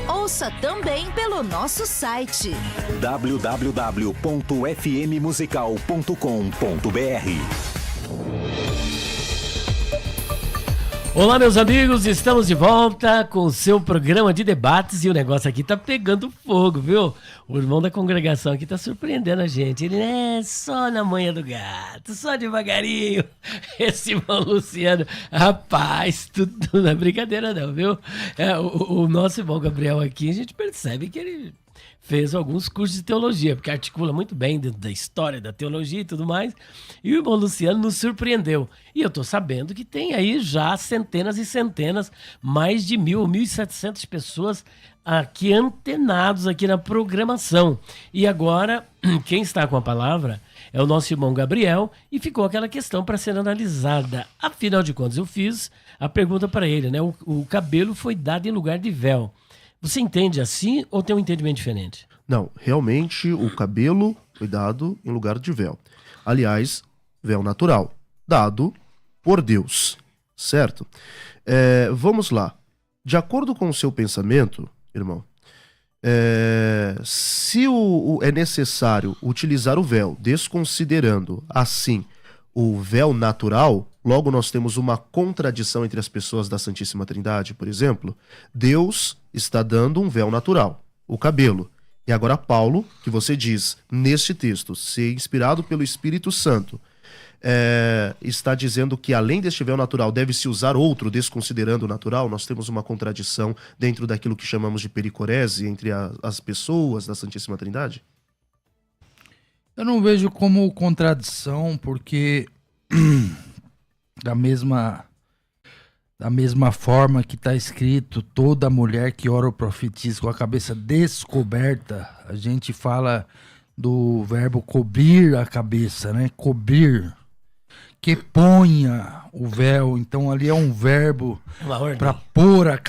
Ouça também pelo nosso site www.fmmusical.com.br. Olá, meus amigos, estamos de volta com o seu programa de debates e o negócio aqui tá pegando fogo, viu? O irmão da congregação aqui tá surpreendendo a gente. Ele é só na manha do gato, só devagarinho. Esse irmão Luciano, rapaz, tudo não é brincadeira não, viu? O nosso irmão Gabriel aqui, a gente percebe que ele fez alguns cursos de teologia, porque articula muito bem dentro da história, da teologia e tudo mais. E o irmão Luciano nos surpreendeu. E eu tô sabendo que tem aí já centenas e centenas, mais de 1.700 pessoas aqui antenados aqui na programação. E agora, quem está com a palavra é o nosso irmão Gabriel, e ficou aquela questão para ser analisada. Afinal de contas, eu fiz a pergunta para ele, né? O cabelo foi dado em lugar de véu. Você entende assim ou tem um entendimento diferente? Não, realmente o cabelo foi dado em lugar de véu. Aliás, véu natural, dado por Deus, certo? Vamos lá. De acordo com o seu pensamento, irmão, se é necessário utilizar o véu, desconsiderando assim o véu natural, logo nós temos uma contradição entre as pessoas da Santíssima Trindade, por exemplo. Deus está dando um véu natural, o cabelo. E agora Paulo, que você diz neste texto, ser inspirado pelo Espírito Santo, está dizendo que além deste véu natural deve-se usar outro, desconsiderando o natural. Nós temos uma contradição dentro daquilo que chamamos de pericorese entre as pessoas da Santíssima Trindade? Eu não vejo como contradição, porque da mesma forma que está escrito, toda mulher que ora ou profetiza com a cabeça descoberta, a gente fala do verbo cobrir a cabeça, né? Cobrir, que ponha o véu. Então ali é um verbo para pôr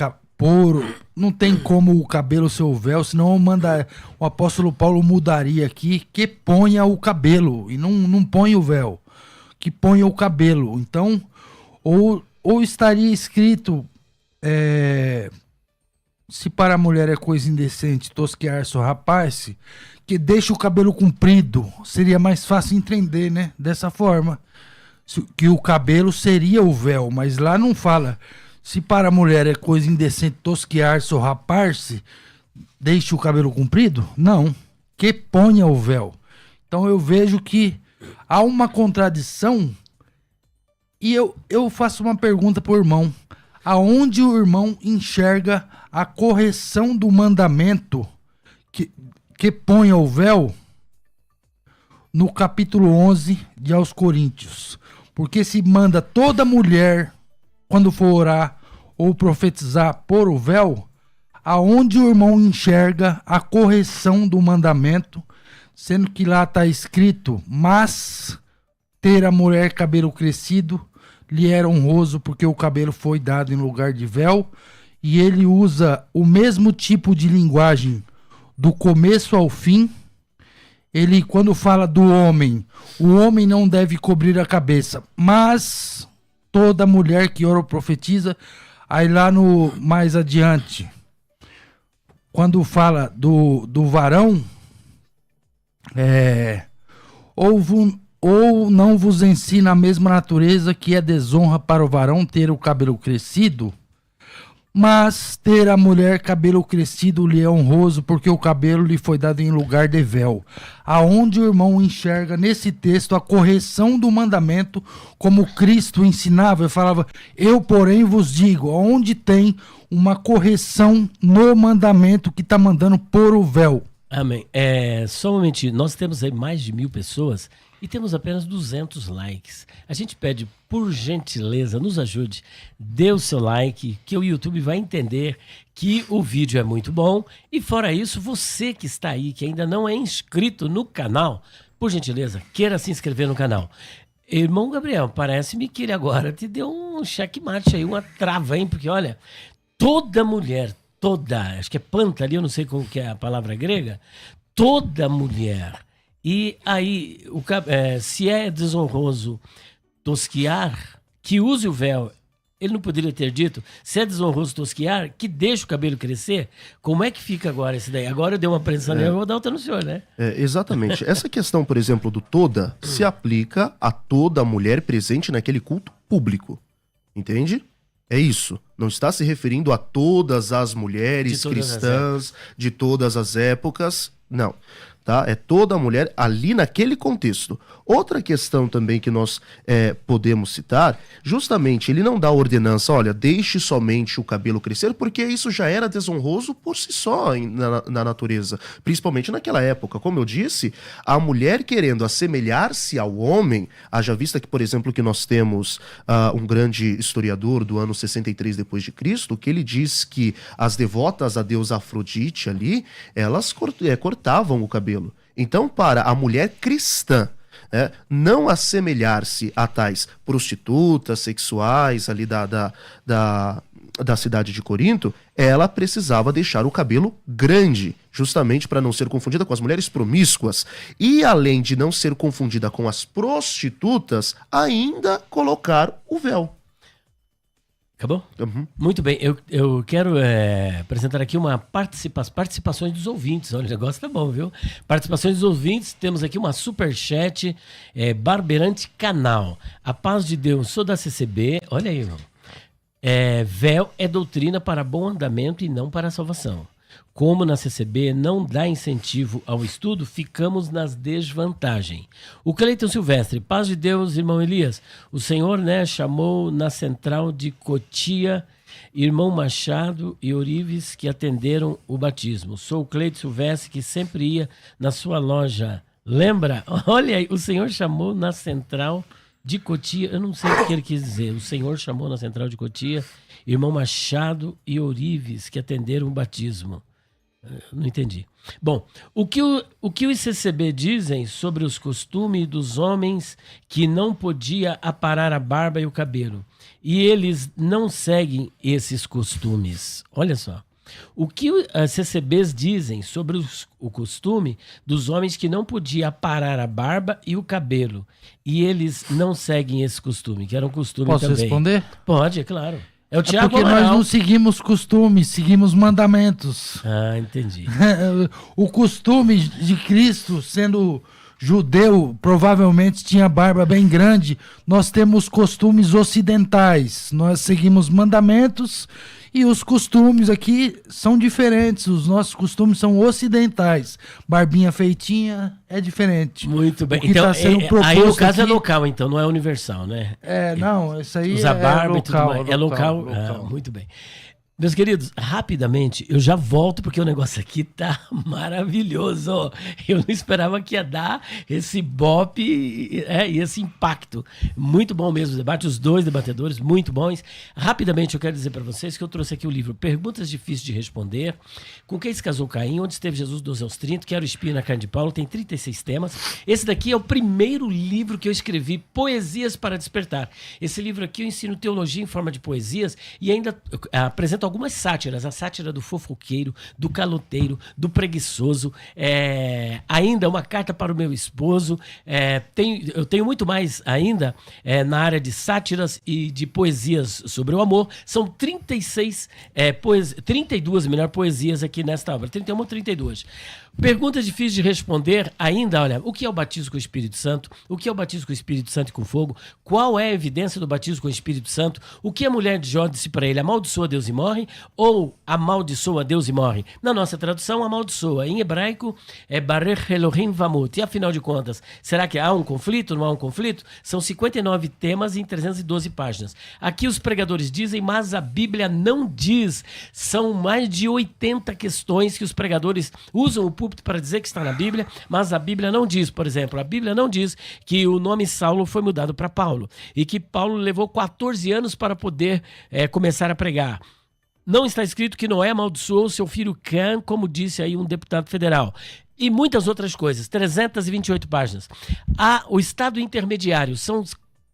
não tem como o cabelo ser o véu, senão o apóstolo Paulo mudaria aqui, que ponha o cabelo, e não põe o véu, que ponha o cabelo. Então, ou estaria escrito, se para a mulher é coisa indecente tosquear-se o rapaz, que deixa o cabelo comprido. Seria mais fácil entender, né? Dessa forma, que o cabelo seria o véu, mas lá não fala. Se para a mulher é coisa indecente tosquear-se ou rapar-se, deixe o cabelo comprido? Não. Que ponha o véu. Então eu vejo que há uma contradição, e eu faço uma pergunta para o irmão. Aonde o irmão enxerga a correção do mandamento que ponha o véu no capítulo 11 de aos Coríntios? Porque se manda toda mulher, quando for orar ou profetizar, pôr o véu, aonde o irmão enxerga a correção do mandamento, sendo que lá está escrito, mas ter a mulher cabelo crescido lhe era honroso, porque o cabelo foi dado em lugar de véu, e ele usa o mesmo tipo de linguagem do começo ao fim, ele, quando fala do homem, o homem não deve cobrir a cabeça, mas toda mulher que ora ou profetiza, aí lá no mais adiante, quando fala do varão, ou não vos ensina a mesma natureza que é desonra para o varão ter o cabelo crescido, mas ter a mulher cabelo crescido lhe é honroso, porque o cabelo lhe foi dado em lugar de véu. Aonde o irmão enxerga nesse texto a correção do mandamento, como Cristo ensinava, ele falava, eu porém vos digo, onde tem uma correção no mandamento que está mandando pôr o véu. Amém. Só um momentinho, nós temos aí mais de 1000 pessoas e temos apenas 200 likes. A gente pede, por gentileza, nos ajude, dê o seu like, que o YouTube vai entender que o vídeo é muito bom. E fora isso, você que está aí, que ainda não é inscrito no canal, por gentileza, queira se inscrever no canal. Irmão Gabriel, parece-me que ele agora te deu um checkmate aí, uma trava, hein? Porque olha, toda mulher, acho que é planta ali, eu não sei como que é a palavra grega, toda mulher. E aí, se é desonroso tosquiar, que use o véu. Ele não poderia ter dito, se é desonroso tosquiar, que deixe o cabelo crescer. Como é que fica agora esse daí? Agora eu dei uma pressão eu vou dar outra no senhor, né? Exatamente. Essa questão, por exemplo, do toda, se aplica a toda mulher presente naquele culto público. Entende? É isso. Não está se referindo a todas as mulheres cristãs de todas as épocas. Não. Tá? É toda mulher ali naquele contexto. Outra questão também que nós podemos citar, justamente, ele não dá a ordenança, olha, deixe somente o cabelo crescer, porque isso já era desonroso por si só na natureza, principalmente naquela época. Como eu disse, a mulher querendo assemelhar-se ao homem, haja vista que, por exemplo, que nós temos um grande historiador do ano 63 depois de Cristo, que ele diz que as devotas a deusa Afrodite ali, elas cortavam o cabelo. Então, para a mulher cristã, não assemelhar-se a tais prostitutas sexuais ali da cidade de Corinto, ela precisava deixar o cabelo grande, justamente para não ser confundida com as mulheres promíscuas. E além de não ser confundida com as prostitutas, ainda colocar o véu. Acabou? Uhum. Muito bem, eu quero apresentar aqui participações dos ouvintes. Olha, o negócio tá bom, viu? Participações dos ouvintes, temos aqui uma superchat, Barberante Canal. A paz de Deus, sou da CCB, olha aí, irmão. Véu é doutrina para bom andamento e não para a salvação. Como na CCB não dá incentivo ao estudo, ficamos nas desvantagens. O Cleiton Silvestre, paz de Deus, irmão Elias. O Senhor, chamou na central de Cotia, irmão Machado e Orives que atenderam o batismo. Sou o Cleiton Silvestre que sempre ia na sua loja. Lembra? Olha aí, o Senhor chamou na central de Cotia. Eu não sei o que ele quis dizer. O Senhor chamou na central de Cotia, irmão Machado e Orives que atenderam o batismo. Não entendi. Bom, o que os CCB dizem sobre os costumes dos homens que não podia aparar a barba e o cabelo? E eles não seguem esses costumes. Olha só. O que as CCBs dizem sobre o costume dos homens que não podia aparar a barba e o cabelo? E eles não seguem esse costume, que era um costume Posso também. Posso responder? Pode, é claro. É o Tiago porque nós não seguimos costumes, seguimos mandamentos. Ah, entendi. O costume de Cristo, sendo judeu, provavelmente tinha barba bem grande. Nós temos costumes ocidentais. Nós seguimos mandamentos e os costumes aqui são diferentes. Os nossos costumes são ocidentais. Barbinha feitinha é diferente. Muito bem. Então, aí o caso aqui é local, então, não é universal, né? Não, isso aí Usar barba local, e tudo mais. É local. Muito bem. Meus queridos, rapidamente, eu já volto porque o negócio aqui tá maravilhoso. Eu não esperava que ia dar esse bope e esse impacto. Muito bom mesmo o debate, os dois debatedores muito bons. Rapidamente eu quero dizer para vocês que eu trouxe aqui o livro Perguntas Difíceis de Responder, Com Quem se Casou Caim, Onde Esteve Jesus 12 aos 30, Quero Espinho na Carne de Paulo, tem 36 temas. Esse daqui é o primeiro livro que eu escrevi, Poesias para Despertar. Esse livro aqui eu ensino teologia em forma de poesias e ainda apresento algumas sátiras, a sátira do fofoqueiro, do caloteiro, do preguiçoso, ainda uma carta para o meu esposo, eu tenho muito mais ainda na área de sátiras e de poesias sobre o amor. São 32 poesias aqui nesta obra, 31 ou 32. Perguntas difíceis de responder ainda, olha, o que é o batismo com o Espírito Santo? O que é o batismo com o Espírito Santo e com fogo? Qual é a evidência do batismo com o Espírito Santo? O que a mulher de Jó disse para ele? Amaldiçoa Deus e morre? Ou amaldiçoa Deus e morre? Na nossa tradução, amaldiçoa. Em hebraico, é Barech Elohim Vamut. E afinal de contas, será que há um conflito? Não há um conflito? São 59 temas em 312 páginas. Aqui os pregadores dizem, mas a Bíblia não diz. São mais de 80 questões que os pregadores usam o púlpito para dizer que está na Bíblia, mas a Bíblia não diz. Por exemplo, a Bíblia não diz que o nome Saulo foi mudado para Paulo e que Paulo levou 14 anos para poder começar a pregar. Não está escrito que Noé amaldiçoou seu filho Cã, como disse aí um deputado federal. E muitas outras coisas, 328 páginas. O estado intermediário são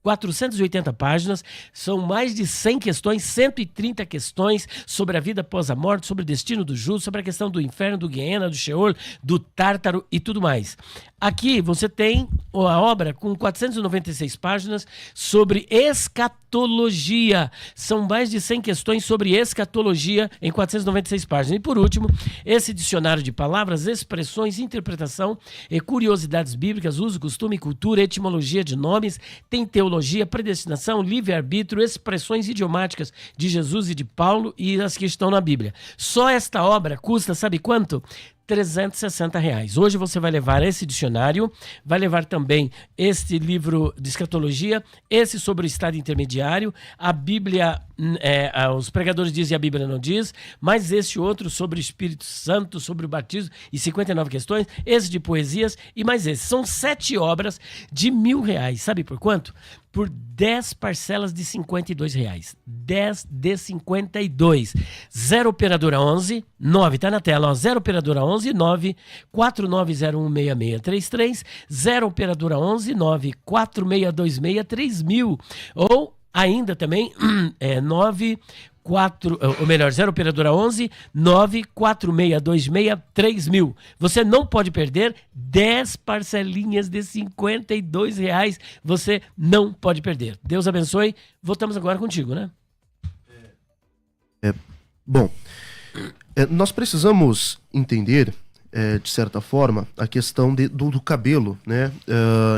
480 páginas, são mais de 100 questões, 130 questões sobre a vida após a morte, sobre o destino do justo, sobre a questão do inferno, do Guiena, do Sheol, do Tártaro e tudo mais. Aqui você tem a obra com 496 páginas sobre escatologia. São mais de 100 questões sobre escatologia em 496 páginas. E por último, esse dicionário de palavras, expressões, interpretação e curiosidades bíblicas, uso, costume, cultura, etimologia de nomes, tem teologia, predestinação, livre-arbítrio, expressões idiomáticas de Jesus e de Paulo e as que estão na Bíblia. Só esta obra custa, sabe quanto? R$360. Hoje você vai levar esse dicionário, vai levar também este livro de escatologia, esse sobre o estado intermediário, a Bíblia, os pregadores dizem e a Bíblia não diz, mas esse outro sobre o Espírito Santo, sobre o batismo e 59 questões, esse de poesias e mais esse. São 7 obras de R$1.000. Sabe por quanto? Por 10 parcelas de R$52. 10 de 52. 0 operadora 11 9, tá na tela, ó. 0 operadora 11 9 49016633, 0 operadora 11 9 4626 3000, ou ainda também 0 operadora 11 94626 3000. Você não pode perder 10 parcelinhas de R$52. Você não pode perder. Deus abençoe. Voltamos agora contigo, né? Bom, nós precisamos entender, de certa forma, a questão do cabelo, né,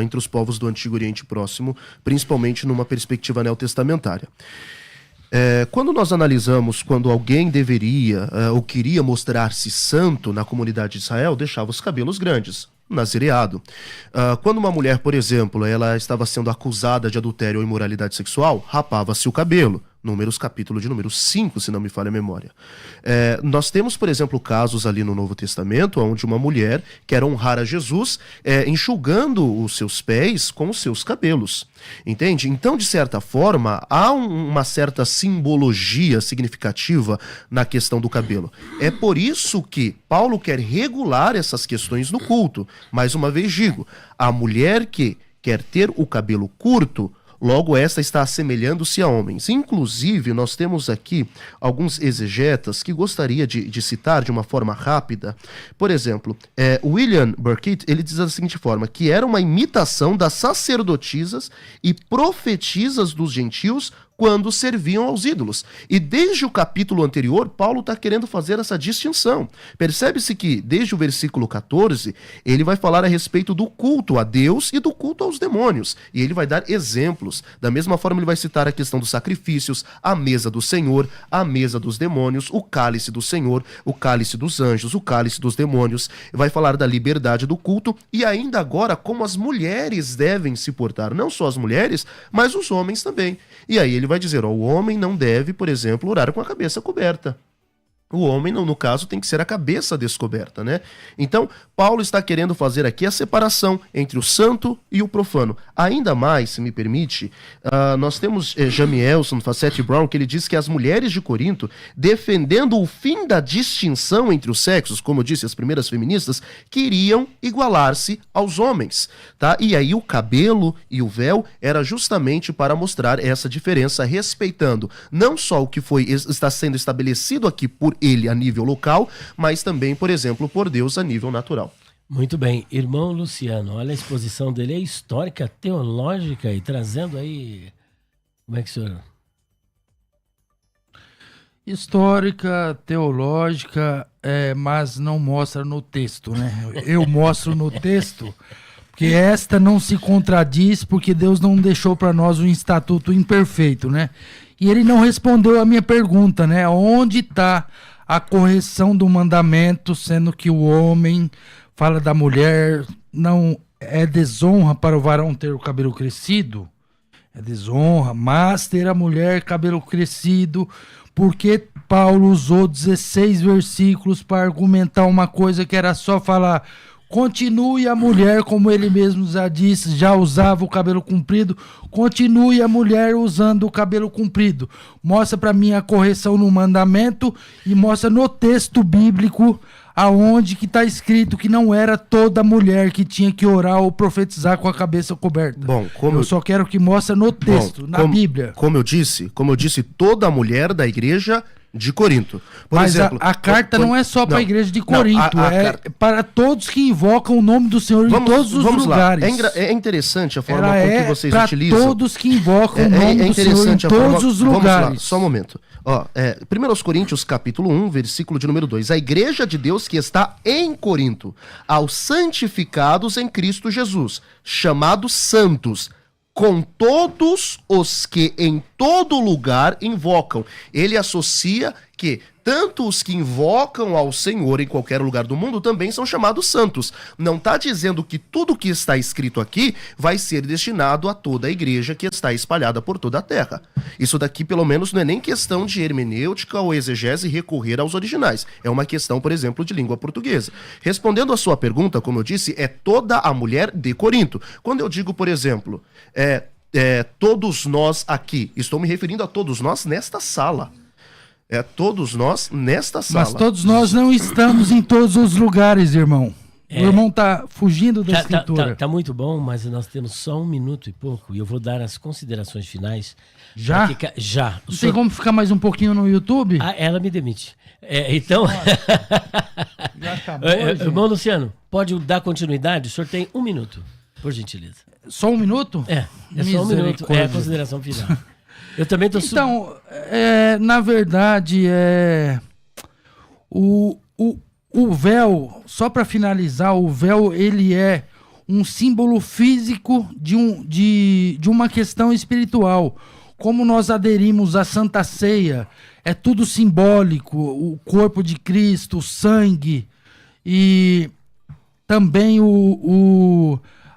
entre os povos do Antigo Oriente Próximo, principalmente numa perspectiva neotestamentária. Quando nós analisamos quando alguém deveria ou queria mostrar-se santo na comunidade de Israel, deixava os cabelos grandes, nazireado. Quando uma mulher, por exemplo, ela estava sendo acusada de adultério ou imoralidade sexual, rapava-se o cabelo. Números, capítulo de número 5, se não me falha a memória. Nós temos, por exemplo, casos ali no Novo Testamento, onde uma mulher quer honrar a Jesus enxugando os seus pés com os seus cabelos. Entende? Então, de certa forma, há uma certa simbologia significativa na questão do cabelo. É por isso que Paulo quer regular essas questões no culto. Mais uma vez digo, a mulher que quer ter o cabelo curto, logo esta está assemelhando-se a homens. Inclusive, nós temos aqui alguns exegetas que gostaria de citar de uma forma rápida. Por exemplo, William Burkitt, ele diz da seguinte forma, que era uma imitação das sacerdotisas e profetisas dos gentios quando serviam aos ídolos. E desde o capítulo anterior, Paulo está querendo fazer essa distinção. Percebe-se que, desde o versículo 14, ele vai falar a respeito do culto a Deus e do culto aos demônios. E ele vai dar exemplos. Da mesma forma, ele vai citar a questão dos sacrifícios, a mesa do Senhor, a mesa dos demônios, o cálice do Senhor, o cálice dos anjos, o cálice dos demônios. Vai falar da liberdade do culto e ainda agora como as mulheres devem se portar. Não só as mulheres, mas os homens também. E aí ele vai dizer, o homem não deve, por exemplo, orar com a cabeça coberta. O homem, no caso, tem que ser a cabeça descoberta, né? Então, Paulo está querendo fazer aqui a separação entre o santo e o profano. Ainda mais, se me permite, nós temos Jamielson, Facette Brown, que ele diz que as mulheres de Corinto, defendendo o fim da distinção entre os sexos, como eu disse, as primeiras feministas, queriam igualar-se aos homens, tá? E aí o cabelo e o véu era justamente para mostrar essa diferença, respeitando não só o que está sendo estabelecido aqui por ele a nível local, mas também, por exemplo, por Deus a nível natural. Muito bem. Irmão Luciano, olha a exposição dele, é histórica, teológica e trazendo aí... Como é que o senhor... Histórica, teológica, mas não mostra no texto, né? Eu mostro no texto, porque esta não se contradiz, porque Deus não deixou para nós um estatuto imperfeito, né? E ele não respondeu a minha pergunta, né? Onde está a correção do mandamento, sendo que o homem fala da mulher, não é desonra para o varão ter o cabelo crescido? É desonra, mas ter a mulher cabelo crescido, porque Paulo usou 16 versículos para argumentar uma coisa que era só falar... Continue a mulher, como ele mesmo já disse, já usava o cabelo comprido. Continue a mulher usando o cabelo comprido. Mostra para mim a correção no mandamento e mostra no texto bíblico aonde que está escrito que não era toda mulher que tinha que orar ou profetizar com a cabeça coberta. Bom, eu só quero que mostre no texto, na Bíblia. Como eu disse, toda mulher da igreja de Corinto. Mas exemplo, a carta não é só para a igreja de Corinto, para todos que invocam o nome do Senhor em todos os lugares. É interessante a forma com que vocês utilizam. Para todos que invocam o nome do Senhor em todos os lugares. Vamos lá, só um momento. 1 Coríntios capítulo 1, versículo de número 2. A igreja de Deus que está em Corinto, aos santificados em Cristo Jesus, chamados santos, com todos os que em todo lugar invocam. Ele associa que tanto os que invocam ao Senhor em qualquer lugar do mundo também são chamados santos. Não está dizendo que tudo que está escrito aqui vai ser destinado a toda a igreja que está espalhada por toda a terra. Isso daqui, pelo menos, não é nem questão de hermenêutica ou exegese recorrer aos originais. É uma questão, por exemplo, de língua portuguesa. Respondendo a sua pergunta, como eu disse, é toda a mulher de Corinto. Quando eu digo, por exemplo, todos nós aqui, estou me referindo a todos nós nesta sala. Todos nós nesta sala. Mas todos nós não estamos em todos os lugares, irmão. O irmão tá fugindo da escritura. Tá muito bom, mas nós temos só 1 minuto e pouco e eu vou dar as considerações finais. Já? Já. Não tem como ficar mais um pouquinho no YouTube? Ela me demite. Então... Já acabou, irmão Luciano, pode dar continuidade? O senhor tem 1 minuto, por gentileza. Só 1 minuto? É só 1 minuto. É a consideração final. Eu também tô... Então, na verdade, o véu, só para finalizar, o véu, ele é um símbolo físico de uma questão espiritual. Como nós aderimos à Santa Ceia, é tudo simbólico, o corpo de Cristo, o sangue, e também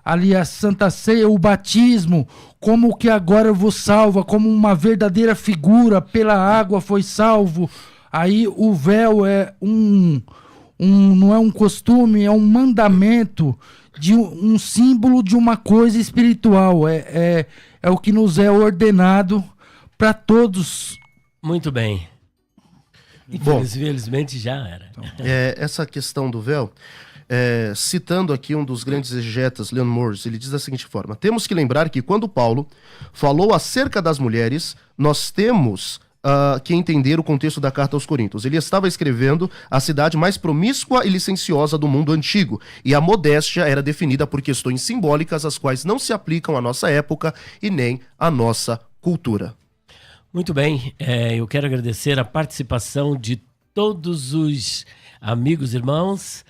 ali a Santa Ceia, o batismo, como que agora vos salva, como uma verdadeira figura, pela água foi salvo. Aí o véu é não é um costume, é um mandamento, de um símbolo de uma coisa espiritual. É o que nos é ordenado para todos. Muito bem. Infelizmente já era. Essa questão do véu... citando aqui um dos grandes exegetas, Leon Morris, ele diz da seguinte forma: temos que lembrar que quando Paulo falou acerca das mulheres, nós temos que entender o contexto da carta aos Coríntios. Ele estava escrevendo a cidade mais promíscua e licenciosa do mundo antigo, e a modéstia era definida por questões simbólicas, as quais não se aplicam à nossa época e nem à nossa cultura. Muito bem, eu quero agradecer a participação de todos os amigos, irmãos,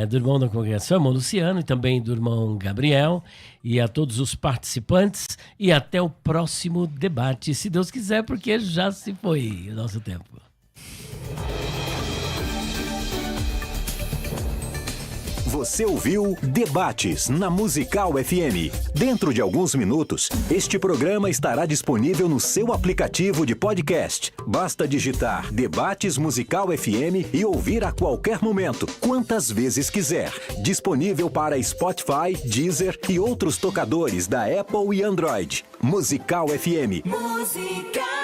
do irmão da congregação, irmão Luciano, e também do irmão Gabriel, e a todos os participantes, e até o próximo debate, se Deus quiser, porque já se foi o nosso tempo. Você ouviu Debates na Musical FM. Dentro de alguns minutos, este programa estará disponível no seu aplicativo de podcast. Basta digitar Debates Musical FM e ouvir a qualquer momento, quantas vezes quiser. Disponível para Spotify, Deezer e outros tocadores da Apple e Android. Musical FM. Musical.